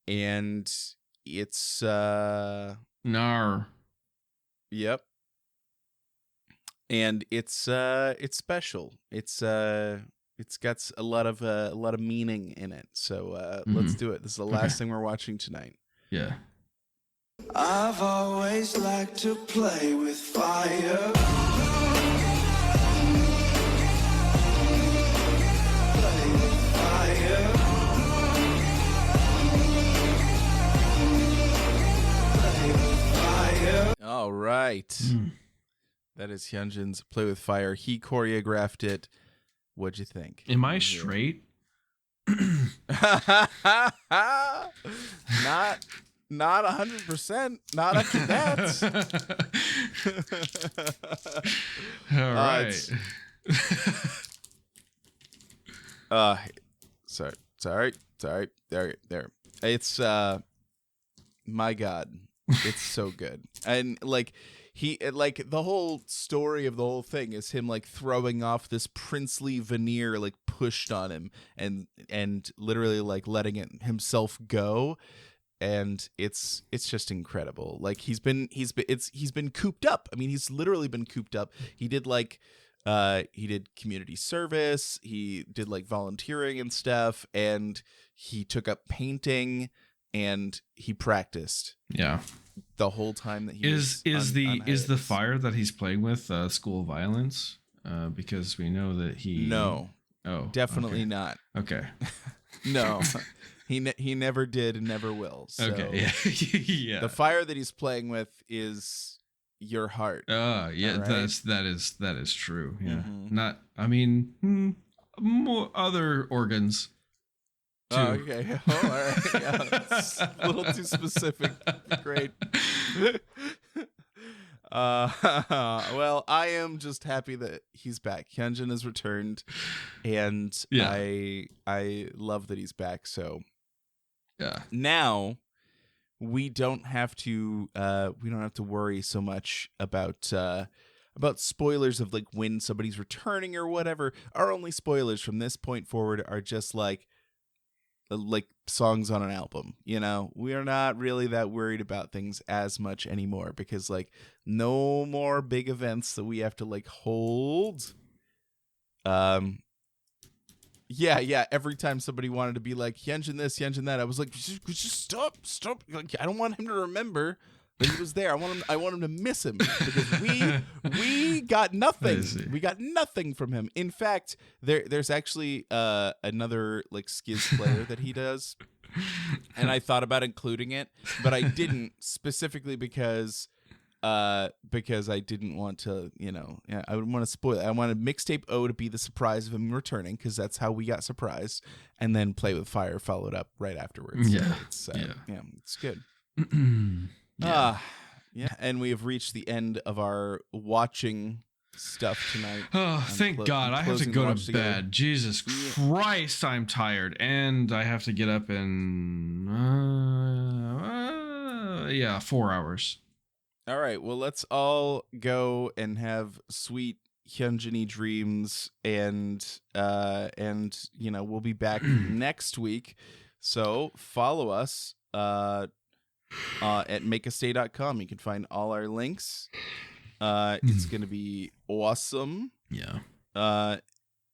And it's Nar. yep. And it's special. It's got a lot of meaning in it. So let's do it. This is the last thing we're watching tonight. Yeah. I've always liked to play with fire. Play with fire. Play with fire. All right. That is Hyunjin's Play with Fire. He choreographed it. What'd you think? Am I straight? Not 100%. Not up to that. All right. Sorry. There. It's my God, it's so good. And like the whole story of the whole thing is him like throwing off this princely veneer like pushed on him and literally like letting it himself go. And it's just incredible. Like he's been cooped up. I mean, he's literally been cooped up. He did community service, he did like volunteering and stuff, and he took up painting and he practiced. Yeah. The whole time that he is the fire that he's playing with school of violence? Because we know that he definitely okay. not. Okay. No. He never did and never will. So okay. Yeah. The fire that he's playing with is your heart. Yeah, right? that is true. Yeah. Mm-hmm. Not I mean more other organs too. Oh, okay. Oh, all right. Yeah, it's a little too specific. Great. Well, I am just happy that he's back. Hyunjin has returned, and Yeah. I love that he's back. So Yeah. now we don't have to worry so much about spoilers of like when somebody's returning or whatever. Our only spoilers from this point forward are just like songs on an album. You know, we are not really that worried about things as much anymore because like no more big events that we have to like hold. Yeah. Every time somebody wanted to be like Hyunjin this, Hyunjin that, I was like, just stop. Like, I don't want him to remember that he was there. I want him to miss him because we got nothing. We got nothing from him. In fact, there's actually another like Skiz player that he does, and I thought about including it, but I didn't specifically because I didn't want to, I would want to spoil it. I wanted Mixtape O to be the surprise of him returning because that's how we got surprised, and then Play with Fire followed up right afterwards. Yeah, so it's good. Yeah. And we have reached the end of our watching stuff tonight. Oh, thank God. I have to go to bed. Jesus Christ, I'm tired. And I have to get up in 4 hours. All right. Well, let's all go and have sweet Hyunjin-y dreams, and we'll be back next week. So follow us at makeastay.com. You can find all our links. It's going to be awesome. Yeah.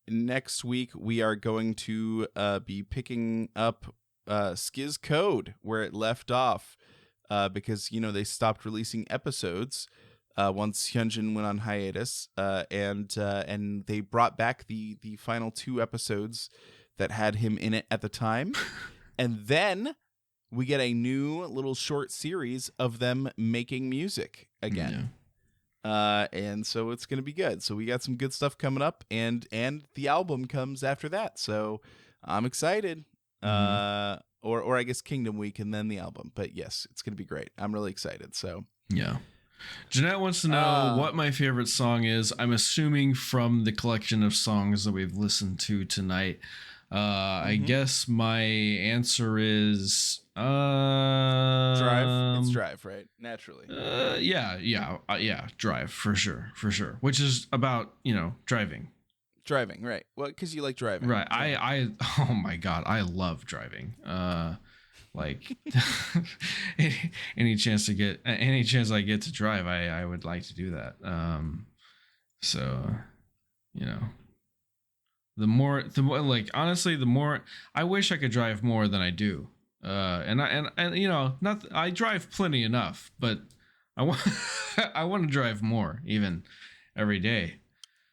Next week, we are going to be picking up Skiz Code where it left off because, they stopped releasing episodes once Hyunjin went on hiatus, and they brought back the final 2 episodes that had him in it at the time. And then we get a new little short series of them making music again. Yeah. And so it's going to be good. So we got some good stuff coming up, and the album comes after that. So I'm excited. Mm-hmm. Or I guess Kingdom Week and then the album. But yes, it's going to be great. I'm really excited. So yeah. Jeanette wants to know what my favorite song is. I'm assuming from the collection of songs that we've listened to tonight. I guess my answer is Drive. It's Drive, right? Naturally. Yeah, Drive for sure. Which is about driving. Driving, right? Well, because you like driving, right? I oh my God, I love driving. Like any chance I get to drive, I would like to do that. So the more like honestly, the more I wish I could drive more than I do. I drive plenty enough, but I want I want to drive more even every day.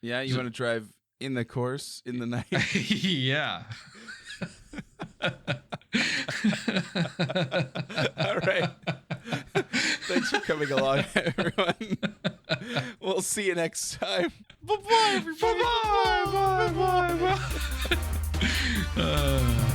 Yeah, you want to drive in the course in the night. Yeah. All right. Thanks for coming along, everyone. We'll see you next time. Bye-bye, everybody. Bye-bye. Bye-bye.